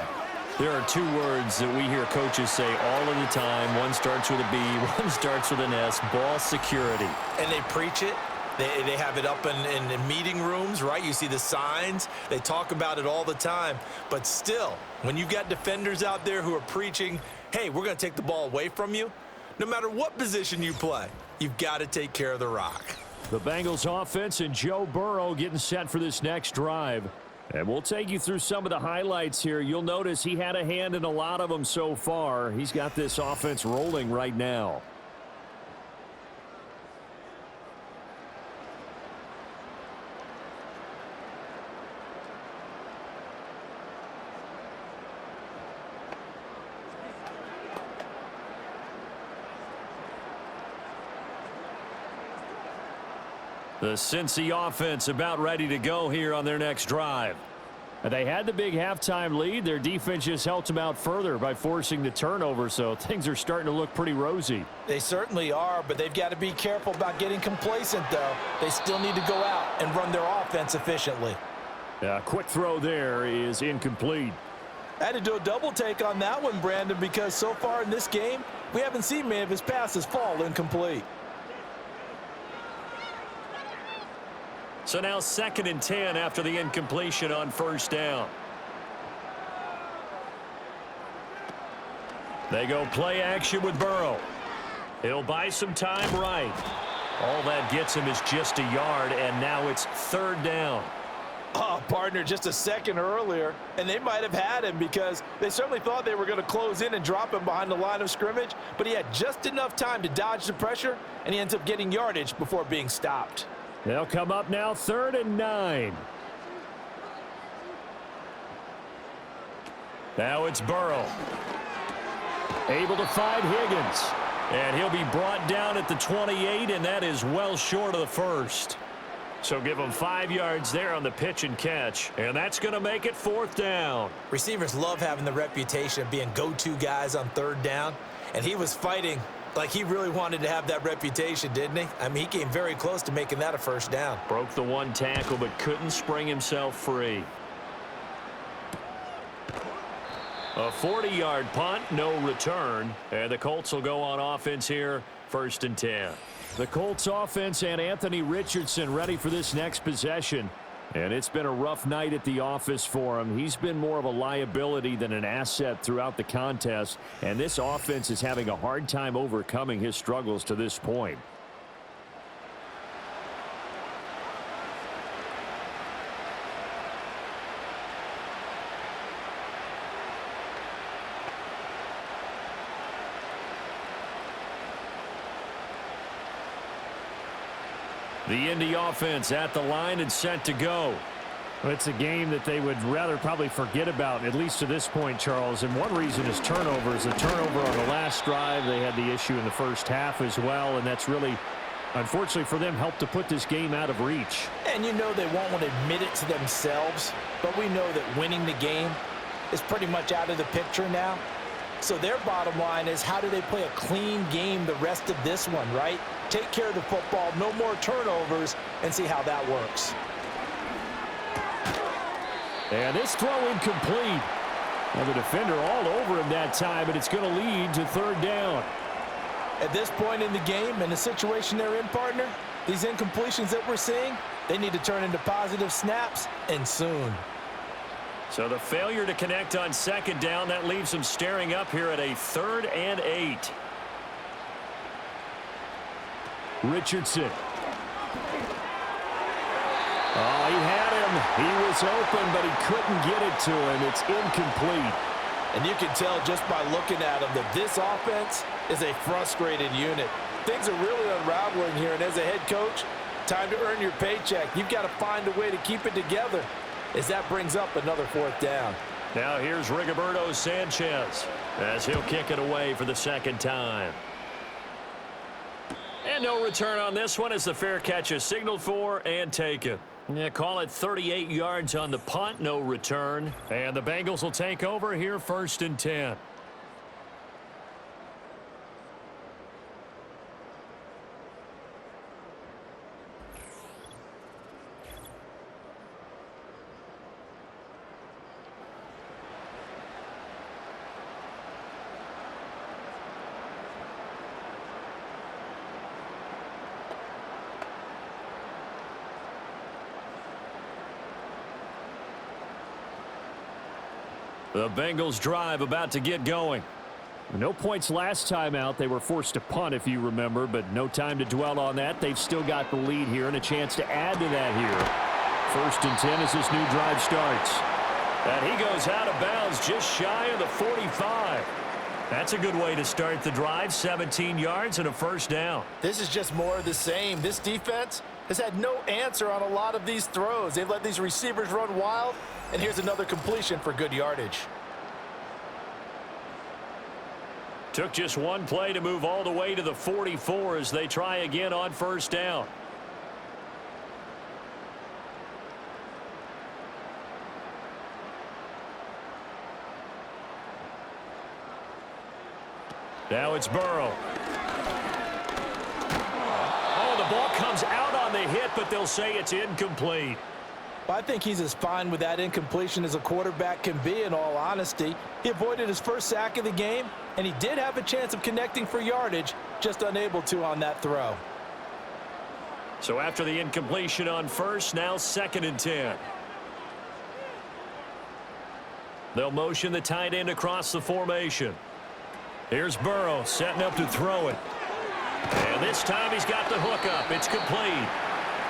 Speaker 2: There are two words that we hear coaches say all of the time. One starts with a B, one starts with an S, ball security.
Speaker 4: And they preach it. They have it up in meeting rooms, right? You see the signs. They talk about it all the time. But still, when you've got defenders out there who are preaching, hey, we're going to take the ball away from you, no matter what position you play, you've got to take care of the rock.
Speaker 3: The Bengals offense and Joe Burrow getting set for this next drive. And we'll take you through some of the highlights here. You'll notice he had a hand in a lot of them so far. He's got this offense rolling right now. The Cincy offense about ready to go here on their next drive. And they had the big halftime lead. Their defense just helped them out further by forcing the turnover, so things are starting to look pretty rosy.
Speaker 4: They certainly are, but they've got to be careful about getting complacent, though. They still need to go out and run their offense efficiently.
Speaker 3: A quick throw there is incomplete.
Speaker 4: I had to do a double take on that one, Brandon, because so far in this game, we haven't seen many of his passes fall incomplete.
Speaker 2: So now 2nd and 10 after the incompletion on first down. They go play action with Burrow. He'll buy some time right. All that gets him is just a yard, and now it's 3rd down.
Speaker 4: Oh, partner, just a second earlier, and they might have had him because they certainly thought they were going to close in and drop him behind the line of scrimmage, but he had just enough time to dodge the pressure, and he ends up getting yardage before being stopped.
Speaker 3: They'll come up now 3rd and 9. Now it's Burrow. Able to find Higgins.
Speaker 2: And he'll be brought down at the 28, and that is well short of the first. So give him 5 yards there on the pitch and catch, and that's going to make it 4th down.
Speaker 4: Receivers love having the reputation of being go-to guys on 3rd down, and he was fighting like he really wanted to have that reputation, didn't he? I mean, he came very close to making that a 1st down.
Speaker 2: Broke the one tackle, but couldn't spring himself free. A 40-yard punt, no return, and the Colts will go on offense here, 1st and 10.
Speaker 3: The Colts offense and Anthony Richardson ready for this next possession. And it's been a rough night at the office for him. He's been more of a liability than an asset throughout the contest. And this offense is having a hard time overcoming his struggles to this point. The Indy offense at the line and set to go. It's a game that they would rather probably forget about, at least to this point, Charles. And one reason is turnovers. A turnover on the last drive. They had the issue in the first half as well, and that's really, unfortunately for them, helped to put this game out of reach.
Speaker 4: And you know they won't want to admit it to themselves, but we know that winning the game is pretty much out of the picture now. So their bottom line is, how do they play a clean game the rest of this one, right? Take care of the football, no more turnovers, and see how that works.
Speaker 3: And this throw incomplete. And the defender all over him that time, but it's going to lead to 3rd down.
Speaker 4: At this point in the game, and the situation they're in, partner, these incompletions that we're seeing, they need to turn into positive snaps, and soon.
Speaker 2: So the failure to connect on 2nd down, that leaves them staring up here at a 3rd and 8.
Speaker 3: Richardson. Oh, he had him. He was open, but he couldn't get it to him. It's incomplete.
Speaker 4: And you can tell just by looking at him that this offense is a frustrated unit. Things are really unraveling here, and as a head coach, time to earn your paycheck. You've got to find a way to keep it together, as that brings up another 4th down.
Speaker 2: Now here's Rigoberto Sanchez as he'll kick it away for the 2nd time. no return on this one as the fair catch is signaled for and taken. Yeah, call it 38 yards on the punt, no return. And the Bengals will take over here 1st and 10. The Bengals drive about to get going.
Speaker 3: No points last time out. They were forced to punt, if you remember, but no time to dwell on that. They've still got the lead here and a chance to add to that here. 1st and 10 as this new drive starts.
Speaker 2: And he goes out of bounds just shy of the 45. That's a good way to start the drive. 17 yards and a 1st down.
Speaker 4: This is just more of the same. This defense has had no answer on a lot of these throws. They've let these receivers run wild, and here's another completion for good yardage.
Speaker 2: Took just one play to move all the way to the 44 as they try again on 1st down. Now it's Burrow. Oh, the ball comes out on the hit, but they'll say it's incomplete.
Speaker 4: I think he's as fine with that incompletion as a quarterback can be, in all honesty. He avoided his 1st sack of the game, and he did have a chance of connecting for yardage, just unable to on that throw.
Speaker 2: So after the incompletion on 1st, now 2nd and 10. They'll motion the tight end across the formation. Here's Burrow setting up to throw it. And this time he's got the hook up. It's complete.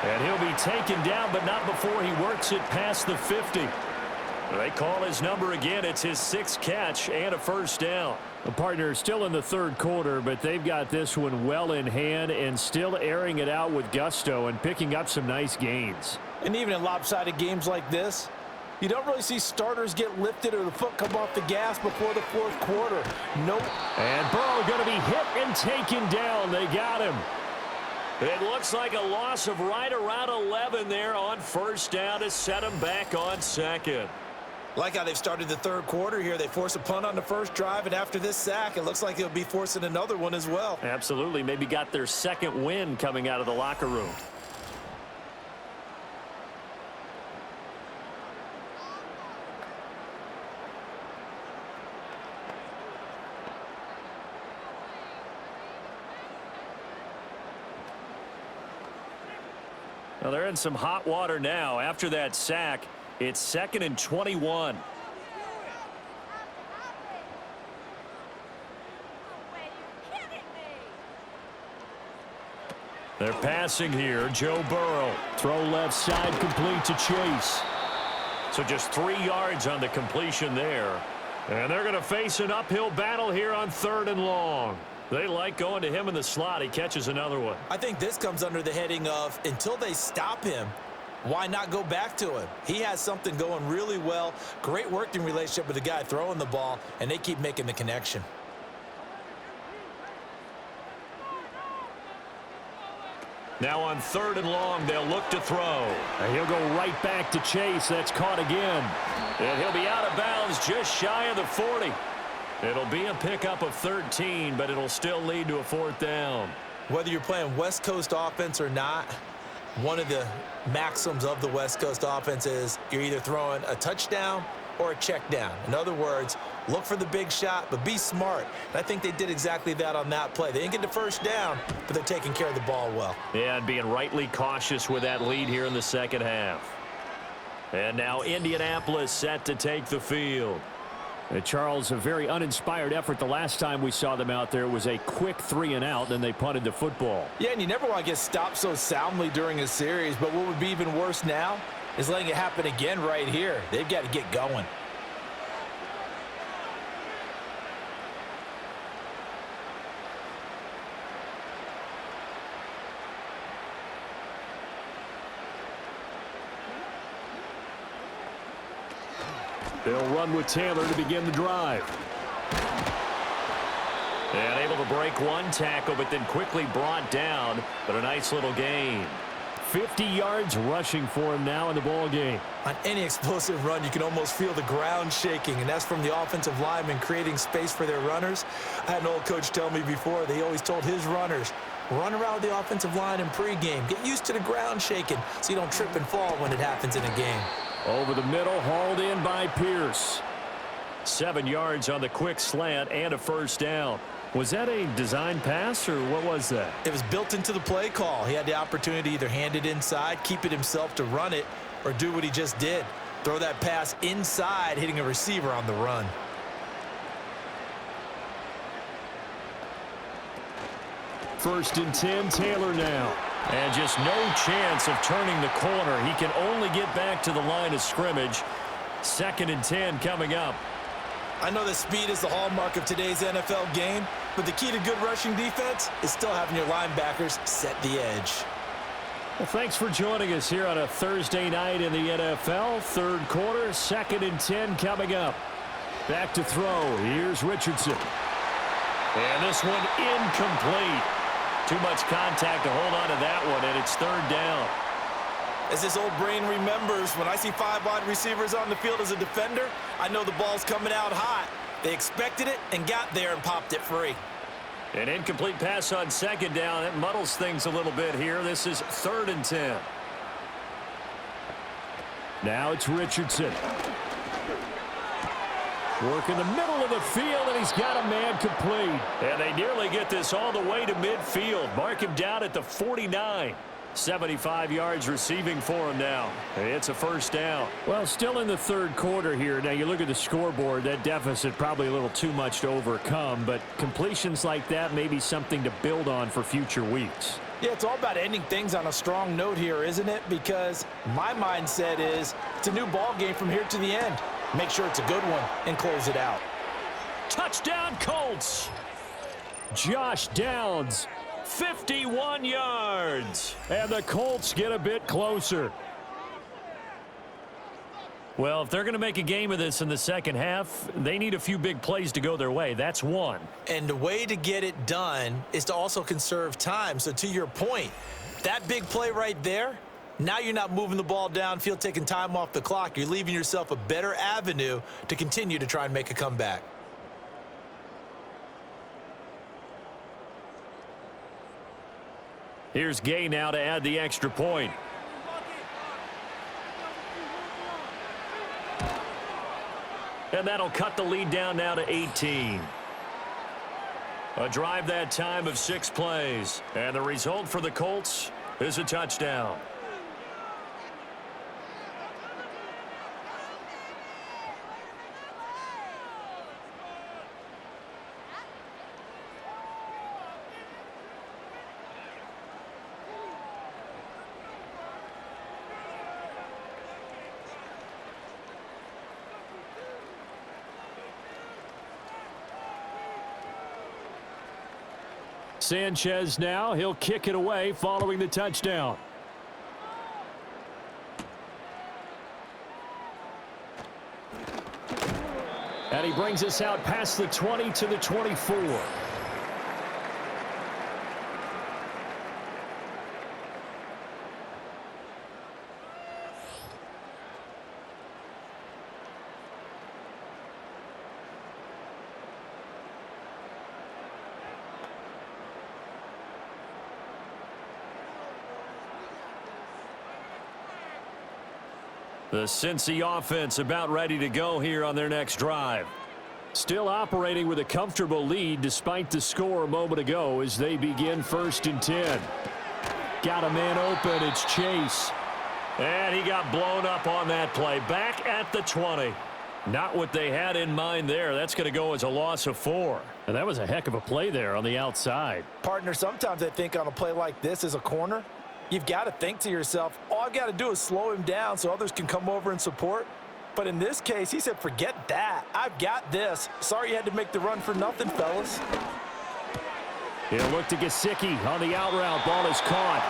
Speaker 2: And he'll be taken down, but not before he works it past the 50. They call his number again. It's his 6th catch and a 1st down.
Speaker 3: The partner is still in the 3rd quarter, but they've got this one well in hand and still airing it out with gusto and picking up some nice gains.
Speaker 4: And even in lopsided games like this, you don't really see starters get lifted or the foot come off the gas before the 4th quarter. Nope.
Speaker 3: And Burrow going to be hit and taken down. They got him.
Speaker 2: It looks like a loss of right around 11 there on 1st down to set him back on 2nd.
Speaker 4: Like how they've started the 3rd quarter here. They force a punt on the 1st drive, and after this sack, it looks like they'll be forcing another one as well.
Speaker 2: Absolutely. Maybe got their 2nd win coming out of the locker room. Well, they're in some hot water now. After that sack, it's 2nd and 21. They're passing here. Joe Burrow.
Speaker 3: Throw left side complete to Chase.
Speaker 2: So just 3 yards on the completion there. And they're going to face an uphill battle here on 3rd and long. They like going to him in the slot. He catches another one.
Speaker 4: I think this comes under the heading of until they stop him, why not go back to him? He has something going really well. Great working relationship with the guy throwing the ball, and they keep making the connection.
Speaker 2: Now on 3rd and long, they'll look to throw.
Speaker 3: And he'll go right back to Chase. That's caught again.
Speaker 2: And he'll be out of bounds just shy of the 40. It'll be a pickup of 13, but it'll still lead to a 4th down.
Speaker 4: Whether you're playing West Coast offense or not, one of the maxims of the West Coast offense is you're either throwing a touchdown or a check down. In other words, look for the big shot, but be smart. And I think they did exactly that on that play. They didn't get the 1st down, but they're taking care of the ball well.
Speaker 2: Yeah, and being rightly cautious with that lead here in the 2nd half. And now Indianapolis set to take the field.
Speaker 3: Charles, a very uninspired effort. The last time we saw them out there was a quick 3 and out, then they punted the football.
Speaker 4: Yeah, and you never want to get stopped so soundly during a series, but what would be even worse now is letting it happen again right here. They've got to get going.
Speaker 3: They'll run with Taylor to begin the drive.
Speaker 2: And able to break one tackle, but then quickly brought down. But a nice little gain.
Speaker 3: 50 yards rushing for him now in the ball game.
Speaker 4: On any explosive run, you can almost feel the ground shaking, and that's from the offensive linemen creating space for their runners. I had an old coach tell me before, they always told his runners, run around with the offensive line in pregame. Get used to the ground shaking so you don't trip and fall when it happens in a game.
Speaker 3: Over the middle, hauled in by Pierce.
Speaker 2: 7 yards on the quick slant and a first down.
Speaker 3: Was that a design pass, or what was that?
Speaker 4: It was built into the play call. He had the opportunity to either hand it inside, keep it himself to run it, or do what he just did. Throw that pass inside, hitting a receiver on the run.
Speaker 3: First and 10, Taylor now.
Speaker 2: And just no chance of turning the corner. He can only get back to the line of scrimmage. 2nd and 10 coming up.
Speaker 4: I know that speed is the hallmark of today's NFL game, but the key to good rushing defense is still having your linebackers set the edge.
Speaker 3: Well, thanks for joining us here on a Thursday night in the NFL. 3rd quarter, 2nd and 10 coming up. Back to throw. Here's Richardson.
Speaker 2: And this one incomplete. Too much contact to hold on to that one, and it's 3rd down.
Speaker 4: As this old brain remembers, when I see 5 wide receivers on the field as a defender, I know the ball's coming out hot. They expected it and got there and popped it free.
Speaker 2: An incomplete pass on 2nd down. It muddles things a little bit here. This is 3rd and 10.
Speaker 3: Now it's Richardson. Work in the middle of the field, and he's got a man complete.
Speaker 2: And they nearly get this all the way to midfield. Mark him down at the 49. 75 yards receiving for him now. It's a first down.
Speaker 3: Well, still in the 3rd quarter here. Now, you look at the scoreboard, that deficit probably a little too much to overcome, but completions like that may be something to build on for future weeks.
Speaker 4: Yeah, it's all about ending things on a strong note here, isn't it? Because my mindset is it's a new ball game from here to the end. Make sure it's a good one and close it out.
Speaker 2: Touchdown, Colts.
Speaker 3: Josh Downs.
Speaker 2: 51 yards.
Speaker 3: And the Colts get a bit closer.
Speaker 2: Well, if they're going to make a game of this in the second half, they need a few big plays to go their way. That's one.
Speaker 4: And the way to get it done is to also conserve time. So to your point, that big play right there, now you're not moving the ball downfield, taking time off the clock. You're leaving yourself a better avenue to continue to try and make a comeback.
Speaker 2: Here's Gay now to add the extra point. And that'll cut the lead down now to 18. A drive that time of 6 plays. And the result for the Colts is a touchdown.
Speaker 3: Sanchez now, he'll kick it away following the touchdown. And he brings us out past the 20 to the 24.
Speaker 2: The Cincy offense about ready to go here on their next drive.
Speaker 3: Still operating with a comfortable lead despite the score a moment ago as they begin 1st and 10. Got a man open. It's Chase.
Speaker 2: And he got blown up on that play. Back at the 20. Not what they had in mind there. That's going to go as a loss of 4.
Speaker 3: And that was a heck of a play there on the outside.
Speaker 4: Partner, sometimes I think on a play like this as a corner, you've got to think to yourself, all I've got to do is slow him down so others can come over and support. But in this case, he said, forget that. I've got this. Sorry you had to make the run for nothing, fellas.
Speaker 3: He'll look to Gesicki on the out route. Ball is caught.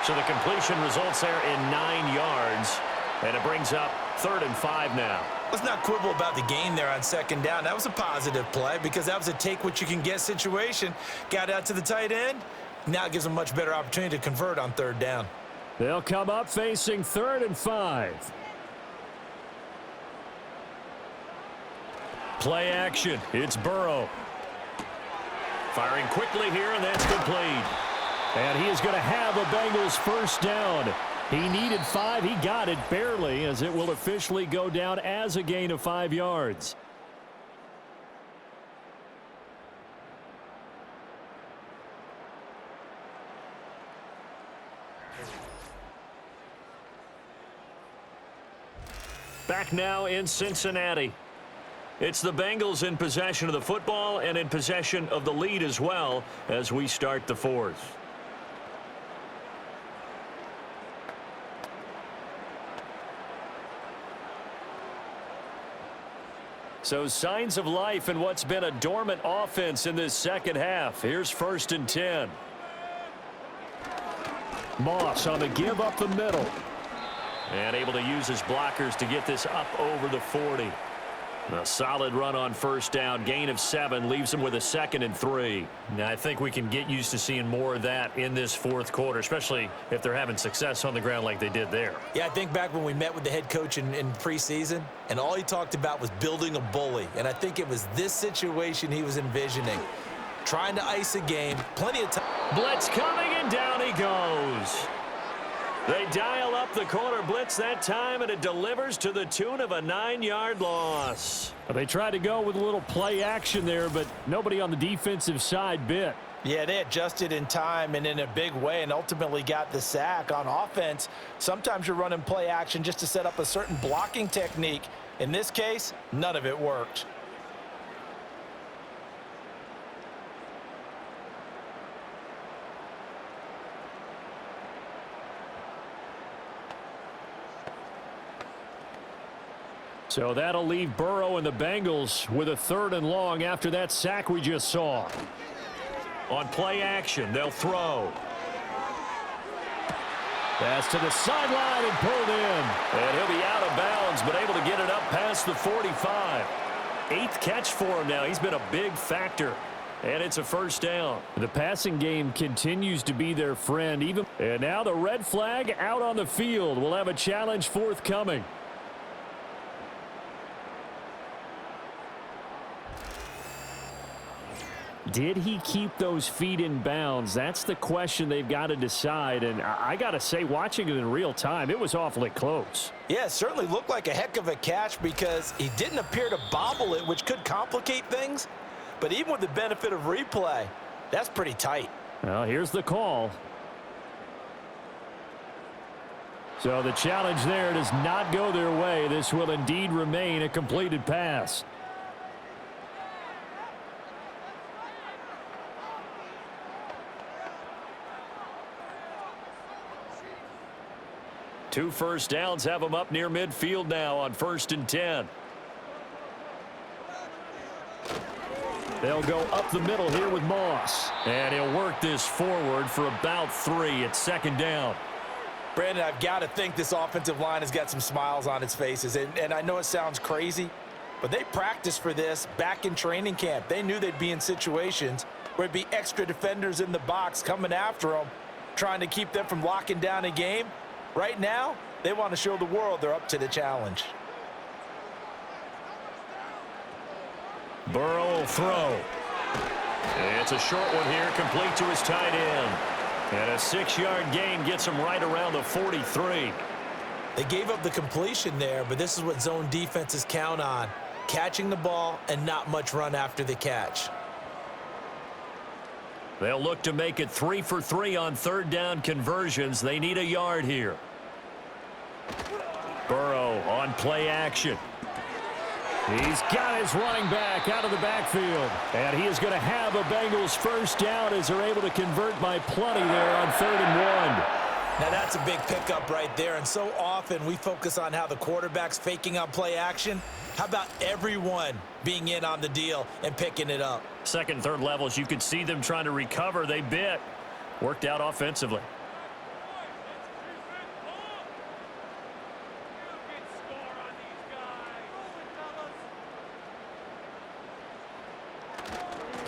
Speaker 2: So the completion results there in 9 yards. And it brings up 3rd and 5 now.
Speaker 4: Let's not quibble about the gain there on 2nd down. That was a positive play because that was a take-what-you-can-get situation. Got out to the tight end. Now it gives them a much better opportunity to convert on 3rd down.
Speaker 3: They'll come up facing 3rd and 5. Play action. It's Burrow.
Speaker 2: Firing quickly here, and that's complete.
Speaker 3: And he is going to have a Bengals 1st down. He needed 5. He got it barely, as it will officially go down as a gain of 5 yards.
Speaker 2: Back now in Cincinnati. It's the Bengals in possession of the football and in possession of the lead as well as we start the 4th. So signs of life in what's been a dormant offense in this 2nd half. Here's 1st and 10.
Speaker 3: Moss on the give up the middle.
Speaker 2: And able to use his blockers to get this up over the 40. A solid run on 1st down. Gain of 7 leaves them with a 2nd and 3. Now, I think we can get used to seeing more of that in this 4th quarter, especially if they're having success on the ground like they did there.
Speaker 4: Yeah, I think back when we met with the head coach in preseason, and all he talked about was building a bully. And I think it was this situation he was envisioning. Trying to ice a game, plenty of time.
Speaker 2: Blitz coming, and down he goes. They dial up the corner blitz that time, and it delivers to the tune of a 9-yard loss.
Speaker 3: They tried to go with a little play action there, but nobody on the defensive side bit.
Speaker 4: Yeah, they adjusted in time and in a big way and ultimately got the sack. On offense, sometimes you're running play action just to set up a certain blocking technique. In this case, none of it worked.
Speaker 3: So that'll leave Burrow and the Bengals with a 3rd and long after that sack we just saw.
Speaker 2: On play action, they'll throw.
Speaker 3: Pass to the sideline and pulled in.
Speaker 2: And he'll be out of bounds, but able to get it up past the 45. 8th catch for him now. He's been a big factor. And it's a 1st down.
Speaker 3: The passing game continues to be their friend. And now the red flag out on the field. We'll have a challenge forthcoming. Did he keep those feet in bounds? That's the question they've got to decide. And I got to say, watching it in real time, it was awfully close.
Speaker 4: Yeah, it certainly looked like a heck of a catch because he didn't appear to bobble it, which could complicate things. But even with the benefit of replay, that's pretty tight.
Speaker 3: Well, here's the call. So the challenge there does not go their way. This will indeed remain a completed pass.
Speaker 2: Two 1st downs have them up near midfield now on 1st and 10.
Speaker 3: They'll go up the middle here with Moss.
Speaker 2: And he'll work this forward for about 3 at 2nd down.
Speaker 4: Brandon, I've got to think this offensive line has got some smiles on its faces. And I know it sounds crazy, but they practiced for this back in training camp. They knew they'd be in situations where there'd be extra defenders in the box coming after them, trying to keep them from locking down a game. Right now, they want to show the world they're up to the challenge.
Speaker 2: Burrow will throw. It's a short one here, complete to his tight end. And a 6-yard gain gets him right around the 43.
Speaker 4: They gave up the completion there, but this is what zone defenses count on. Catching the ball and not much run after the catch.
Speaker 2: They'll look to make it 3 for 3 on 3rd down conversions. They need a yard here. Burrow on play action.
Speaker 3: He's got his running back out of the backfield. And he is going to have a Bengals 1st down as they're able to convert by plenty there on 3rd and 1.
Speaker 4: Now that's a big pickup right there, and so often we focus on how the quarterback's faking on play action. How about everyone being in on the deal and picking it up?
Speaker 2: 2nd, 3rd levels, you could see them trying to recover. They bit. Worked out offensively.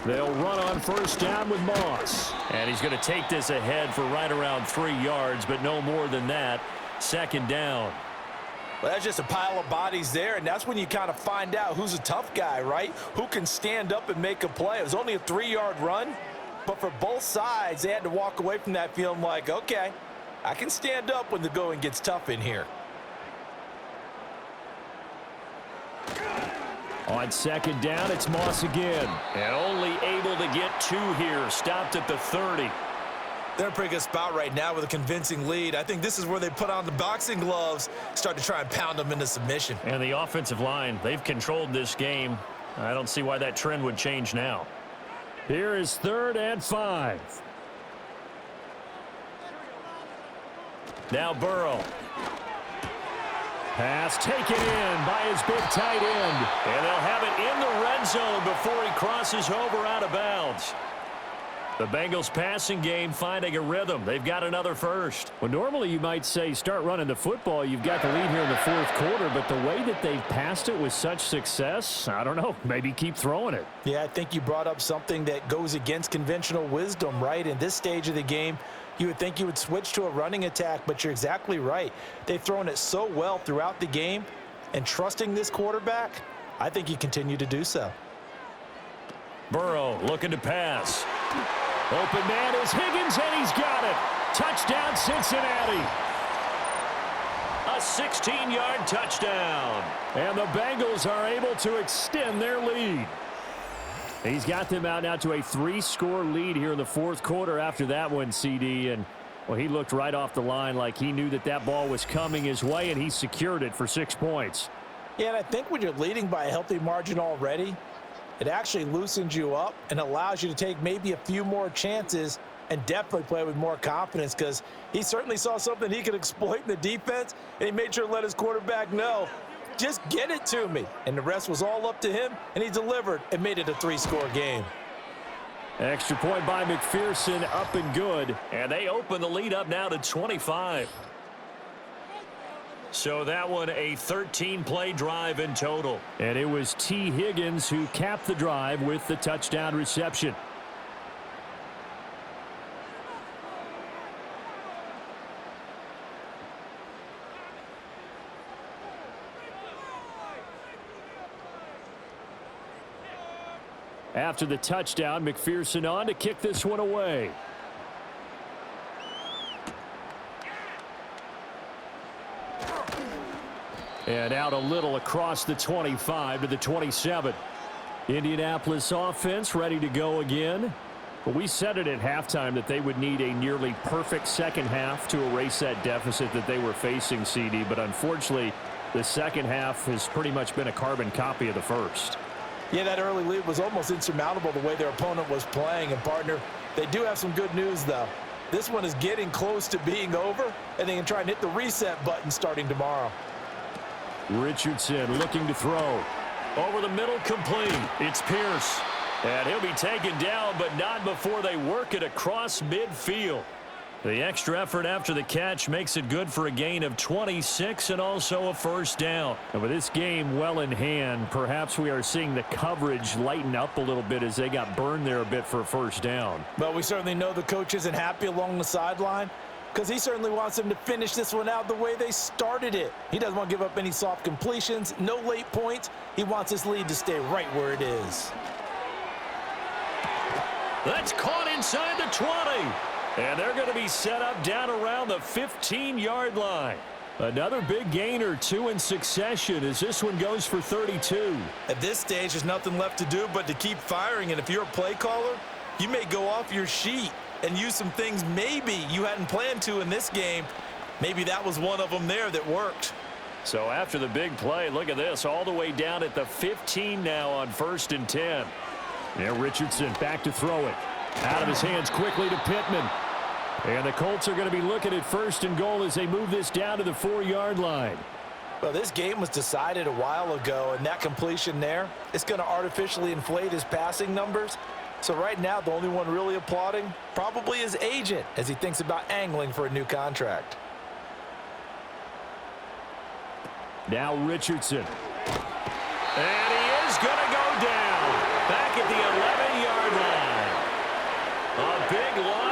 Speaker 3: They'll run on first down with Moss. And he's going to take this ahead for right around 3 yards, but no more than that. Second down.
Speaker 4: Well, that's just a pile of bodies there, and that's when you kind of find out who's a tough guy, right? Who can stand up and make a play. It was only a 3-yard run, but for both sides, they had to walk away from that feeling like, okay, I can stand up when the going gets tough in here.
Speaker 3: On second down, it's Moss again.
Speaker 2: And only able to get 2 here. Stopped at the 30.
Speaker 4: They're in a pretty good spot right now with a convincing lead. I think this is where they put on the boxing gloves, start to try and pound them into submission.
Speaker 2: And the offensive line, they've controlled this game. I don't see why that trend would change now.
Speaker 3: Here is 3rd and 5.
Speaker 2: Now Burrow.
Speaker 3: Pass taken in by his big tight end.
Speaker 2: And they'll have it in the red zone before he crosses over out of bounds. The Bengals passing game finding a rhythm. They've got another first.
Speaker 3: Well, normally you might say start running the football. You've got the lead here in the 4th quarter, but the way that they've passed it with such success, I don't know, maybe keep throwing it.
Speaker 4: Yeah, I think you brought up something that goes against conventional wisdom, right? In this stage of the game, you would think you would switch to a running attack, but you're exactly right. They've thrown it so well throughout the game, and trusting this quarterback, I think you continue to do so.
Speaker 2: Burrow looking to pass.
Speaker 3: Open man is Higgins, and he's got it. Touchdown, Cincinnati.
Speaker 2: A 16-yard touchdown.
Speaker 3: And the Bengals are able to extend their lead. He's got them out now to a 3-score lead here in the 4th quarter after that one, CD. And, well, he looked right off the line like he knew that that ball was coming his way, and he secured it for 6 points.
Speaker 4: Yeah, and I think when you're leading by a healthy margin already, it actually loosens you up and allows you to take maybe a few more chances and definitely play with more confidence, because he certainly saw something he could exploit in the defense, and he made sure to let his quarterback know, just get it to me. And the rest was all up to him, and he delivered and made it a 3-score game.
Speaker 3: Extra point by McPherson, up and good.
Speaker 2: And they open the lead up now to 25. So that one a 13-play drive in total.
Speaker 3: And it was T. Higgins who capped the drive with the touchdown reception. After the touchdown, McPherson on to kick this one away. And out a little across the 25 to the 27. Indianapolis offense ready to go again. But we said it at halftime that they would need a nearly perfect second half to erase that deficit that they were facing, CD. But unfortunately, the second half has pretty much been a carbon copy of the first.
Speaker 4: Yeah, that early lead was almost insurmountable the way their opponent was playing. And, partner, they do have some good news, though. This one is getting close to being over, and they can try and hit the reset button starting tomorrow.
Speaker 3: Richardson looking to throw.
Speaker 2: Over the middle, complete. It's Pierce. And he'll be taken down, but not before they work it across midfield. The extra effort after the catch makes it good for a gain of 26 and also a first down.
Speaker 3: And with this game well in hand, perhaps we are seeing the coverage lighten up a little bit as they got burned there a bit for a first down.
Speaker 4: But we certainly know the coach isn't happy along the sideline, because he certainly wants them to finish this one out the way they started it. He doesn't want to give up any soft completions, no late points. He wants his lead to stay right where it is.
Speaker 2: That's caught inside the 20. And they're going to be set up down around the 15-yard line.
Speaker 3: Another big gain or 2 in succession as this one goes for 32.
Speaker 4: At this stage, there's nothing left to do but to keep firing. And if you're a play caller, you may go off your sheet and use some things maybe you hadn't planned to in this game. Maybe that was one of them there that worked.
Speaker 2: So after the big play, look at this, all the way down at the 15 now on 1st and 10.
Speaker 3: Now Richardson back to throw it. Out of his hands quickly to Pittman. And the Colts are going to be looking at 1st and goal as they move this down to the 4-yard line.
Speaker 4: Well, this game was decided a while ago, and that completion there, it's going to artificially inflate his passing numbers. So right now, the only one really applauding probably his agent as he thinks about angling for a new contract.
Speaker 3: Now Richardson.
Speaker 2: And he is going to go down. Back at the 11-yard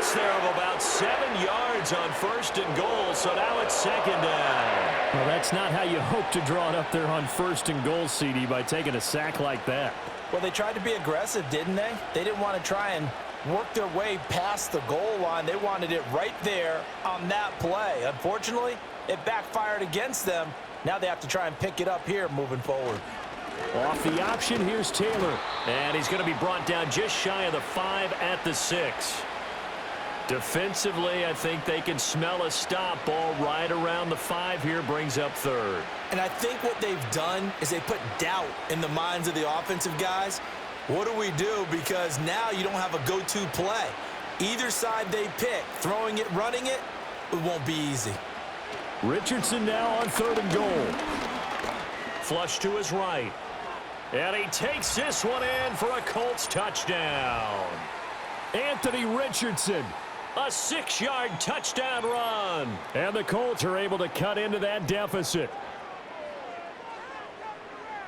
Speaker 2: loss there of about 7 yards on 1st and goal, so now it's 2nd down.
Speaker 3: Well, that's not how you hope to draw it up there on 1st and goal, CD, by taking a sack like that.
Speaker 4: Well, they tried to be aggressive, didn't they? They didn't want to try and work their way past the goal line. They wanted it right there on that play. Unfortunately, it backfired against them. Now they have to try and pick it up here moving forward.
Speaker 3: Off the option, here's Taylor.
Speaker 2: And he's going to be brought down just shy of the 5 at the 6. Defensively, I think they can smell a stop. Ball right around the 5 here, brings up 3rd.
Speaker 4: And I think what they've done is they put doubt in the minds of the offensive guys. What do we do? Because now you don't have a go-to play. Either side they pick, throwing it, running it, it won't be easy.
Speaker 3: Richardson now on 3rd and goal.
Speaker 2: Flush to his right. And he takes this one in for a Colts touchdown.
Speaker 3: Anthony Richardson.
Speaker 2: A 6-yard touchdown run.
Speaker 3: And the Colts are able to cut into that deficit.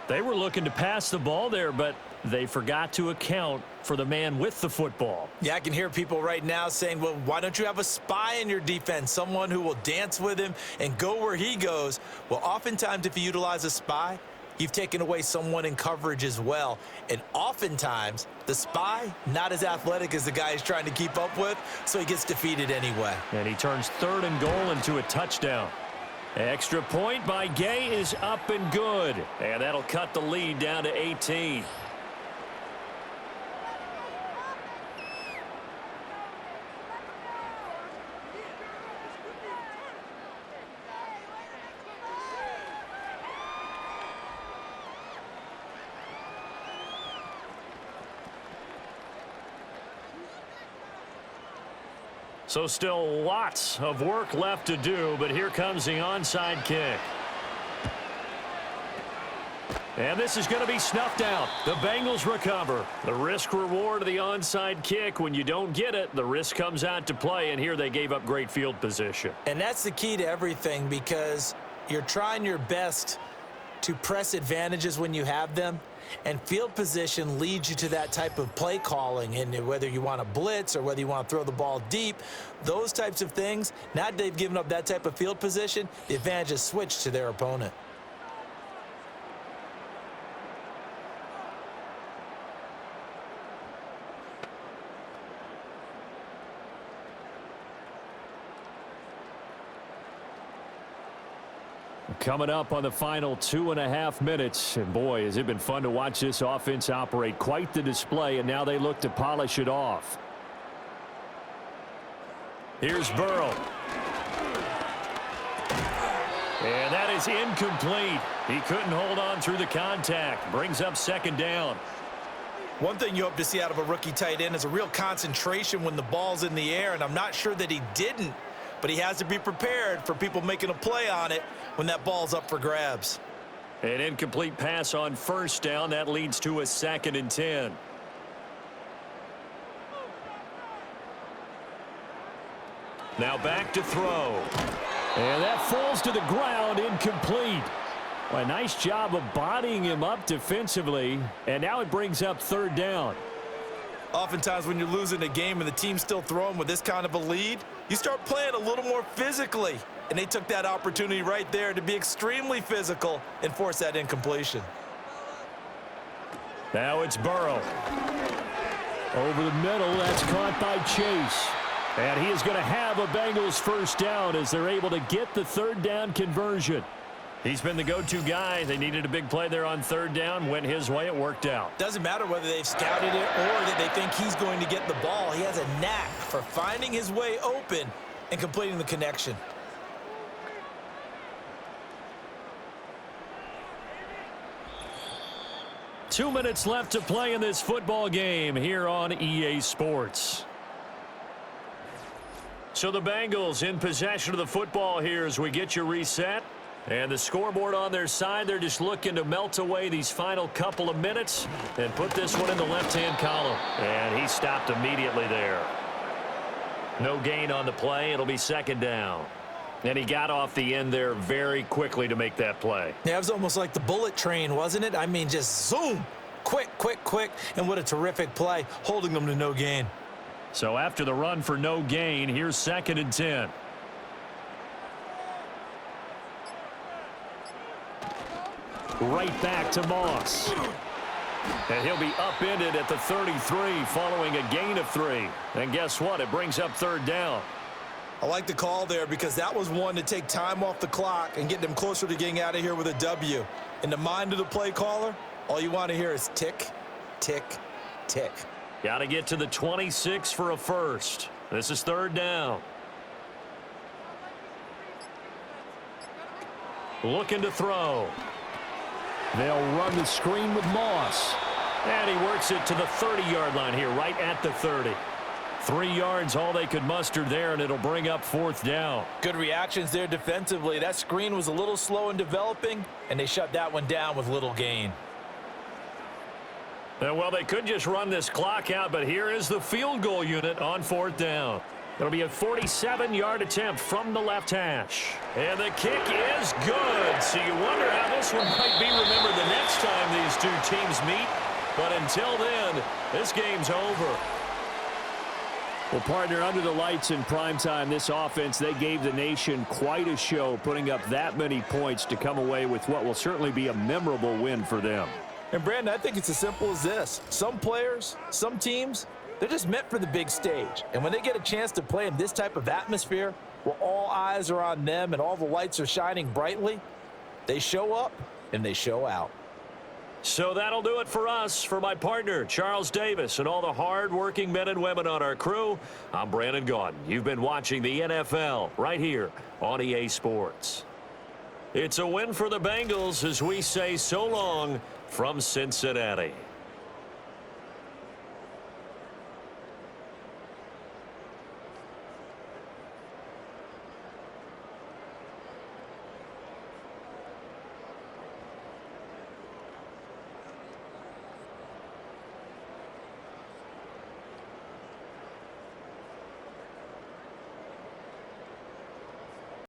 Speaker 3: They were looking to pass the ball there, but they forgot to account for the man with the football.
Speaker 4: Yeah, I can hear people right now saying, well, why don't you have a spy in your defense, someone who will dance with him and go where he goes? Well, oftentimes if you utilize a spy, you've taken away someone in coverage as well. And oftentimes, the spy, not as athletic as the guy he's trying to keep up with, so he gets defeated anyway.
Speaker 3: And he turns 3rd and goal into a touchdown. Extra point by Gay is up and good.
Speaker 2: And that'll cut the lead down to 18. So still lots of work left to do, but here comes the onside kick. And this is going to be snuffed out. The Bengals recover. The risk-reward of the onside kick, when you don't get it, the risk comes out to play, and here they gave up great field position.
Speaker 4: And that's the key to everything, because you're trying your best to press advantages when you have them, and field position leads you to that type of play calling. And whether you want to blitz or whether you want to throw the ball deep, those types of things, now that they've given up that type of field position, the advantage is switched to their opponent.
Speaker 3: Coming up on the final 2.5 minutes. And boy, has it been fun to watch this offense operate. Quite the display, and now they look to polish it off.
Speaker 2: Here's Burrow. And that is incomplete. He couldn't hold on through the contact. Brings up 2nd down.
Speaker 4: One thing you hope to see out of a rookie tight end is a real concentration when the ball's in the air, and I'm not sure that he didn't, but he has to be prepared for people making a play on it when that ball's up for grabs.
Speaker 2: An incomplete pass on 1st down. That leads to a 2nd and 10. Now back to throw.
Speaker 3: And that falls to the ground, incomplete. Well, a nice job of bodying him up defensively, and now it brings up 3rd down.
Speaker 4: Oftentimes when you're losing a game and the team's still throwing with this kind of a lead, you start playing a little more physically. And they took that opportunity right there to be extremely physical and force that incompletion.
Speaker 3: Now it's Burrow. Over the middle, that's caught by Chase. And he is going to have a Bengals 1st down as they're able to get the 3rd down conversion.
Speaker 2: He's been the go-to guy. They needed a big play there on 3rd down. Went his way. It worked out.
Speaker 4: Doesn't matter whether they've scouted it or that they think he's going to get the ball. He has a knack for finding his way open and completing the connection.
Speaker 3: Two minutes left to play in this football game here on EA Sports.
Speaker 2: So the Bengals in possession of the football here as we get you reset. And the scoreboard on their side, they're just looking to melt away these final couple of minutes and put this one in the left-hand column. And he stopped immediately there. No gain on the play. It'll be 2nd down. And he got off the end there very quickly to make that play.
Speaker 4: Yeah, it was almost like the bullet train, wasn't it? I mean, just zoom. Quick, quick, quick. And what a terrific play, holding them to no gain.
Speaker 2: So after the run for no gain, here's 2nd and 10. Right back to Moss. And he'll be upended at the 33 following a gain of 3. And guess what? It brings up 3rd down.
Speaker 4: I like the call there because that was one to take time off the clock and get them closer to getting out of here with a W. In the mind of the play caller, all you want to hear is tick, tick, tick.
Speaker 2: Got to get to the 26 for a first. This is 3rd down. Looking to throw.
Speaker 3: They'll run the screen with Moss.
Speaker 2: And he works it to the 30-yard line here, right at the 30. 3 yards, all they could muster there, and it'll bring up 4th down.
Speaker 4: Good reactions there defensively. That screen was a little slow in developing, and they shut that one down with little gain.
Speaker 2: And well, they could just run this clock out, but here is the field goal unit on 4th down. It'll be a 47-yard attempt from the left hash. And the kick is good. So you wonder how this one might be remembered the next time these two teams meet. But until then, this game's over.
Speaker 3: Well, partner, under the lights in primetime, this offense, they gave the nation quite a show, putting up that many points to come away with what will certainly be a memorable win for them.
Speaker 4: And, Brandon, I think it's as simple as this. Some players, some teams, they're just meant for the big stage. And when they get a chance to play in this type of atmosphere where all eyes are on them and all the lights are shining brightly, they show up and they show out.
Speaker 2: So that'll do it for us. For my partner, Charles Davis, and all the hard-working men and women on our crew, I'm Brandon Gaudin. You've been watching the NFL right here on EA Sports. It's a win for the Bengals as we say so long from Cincinnati.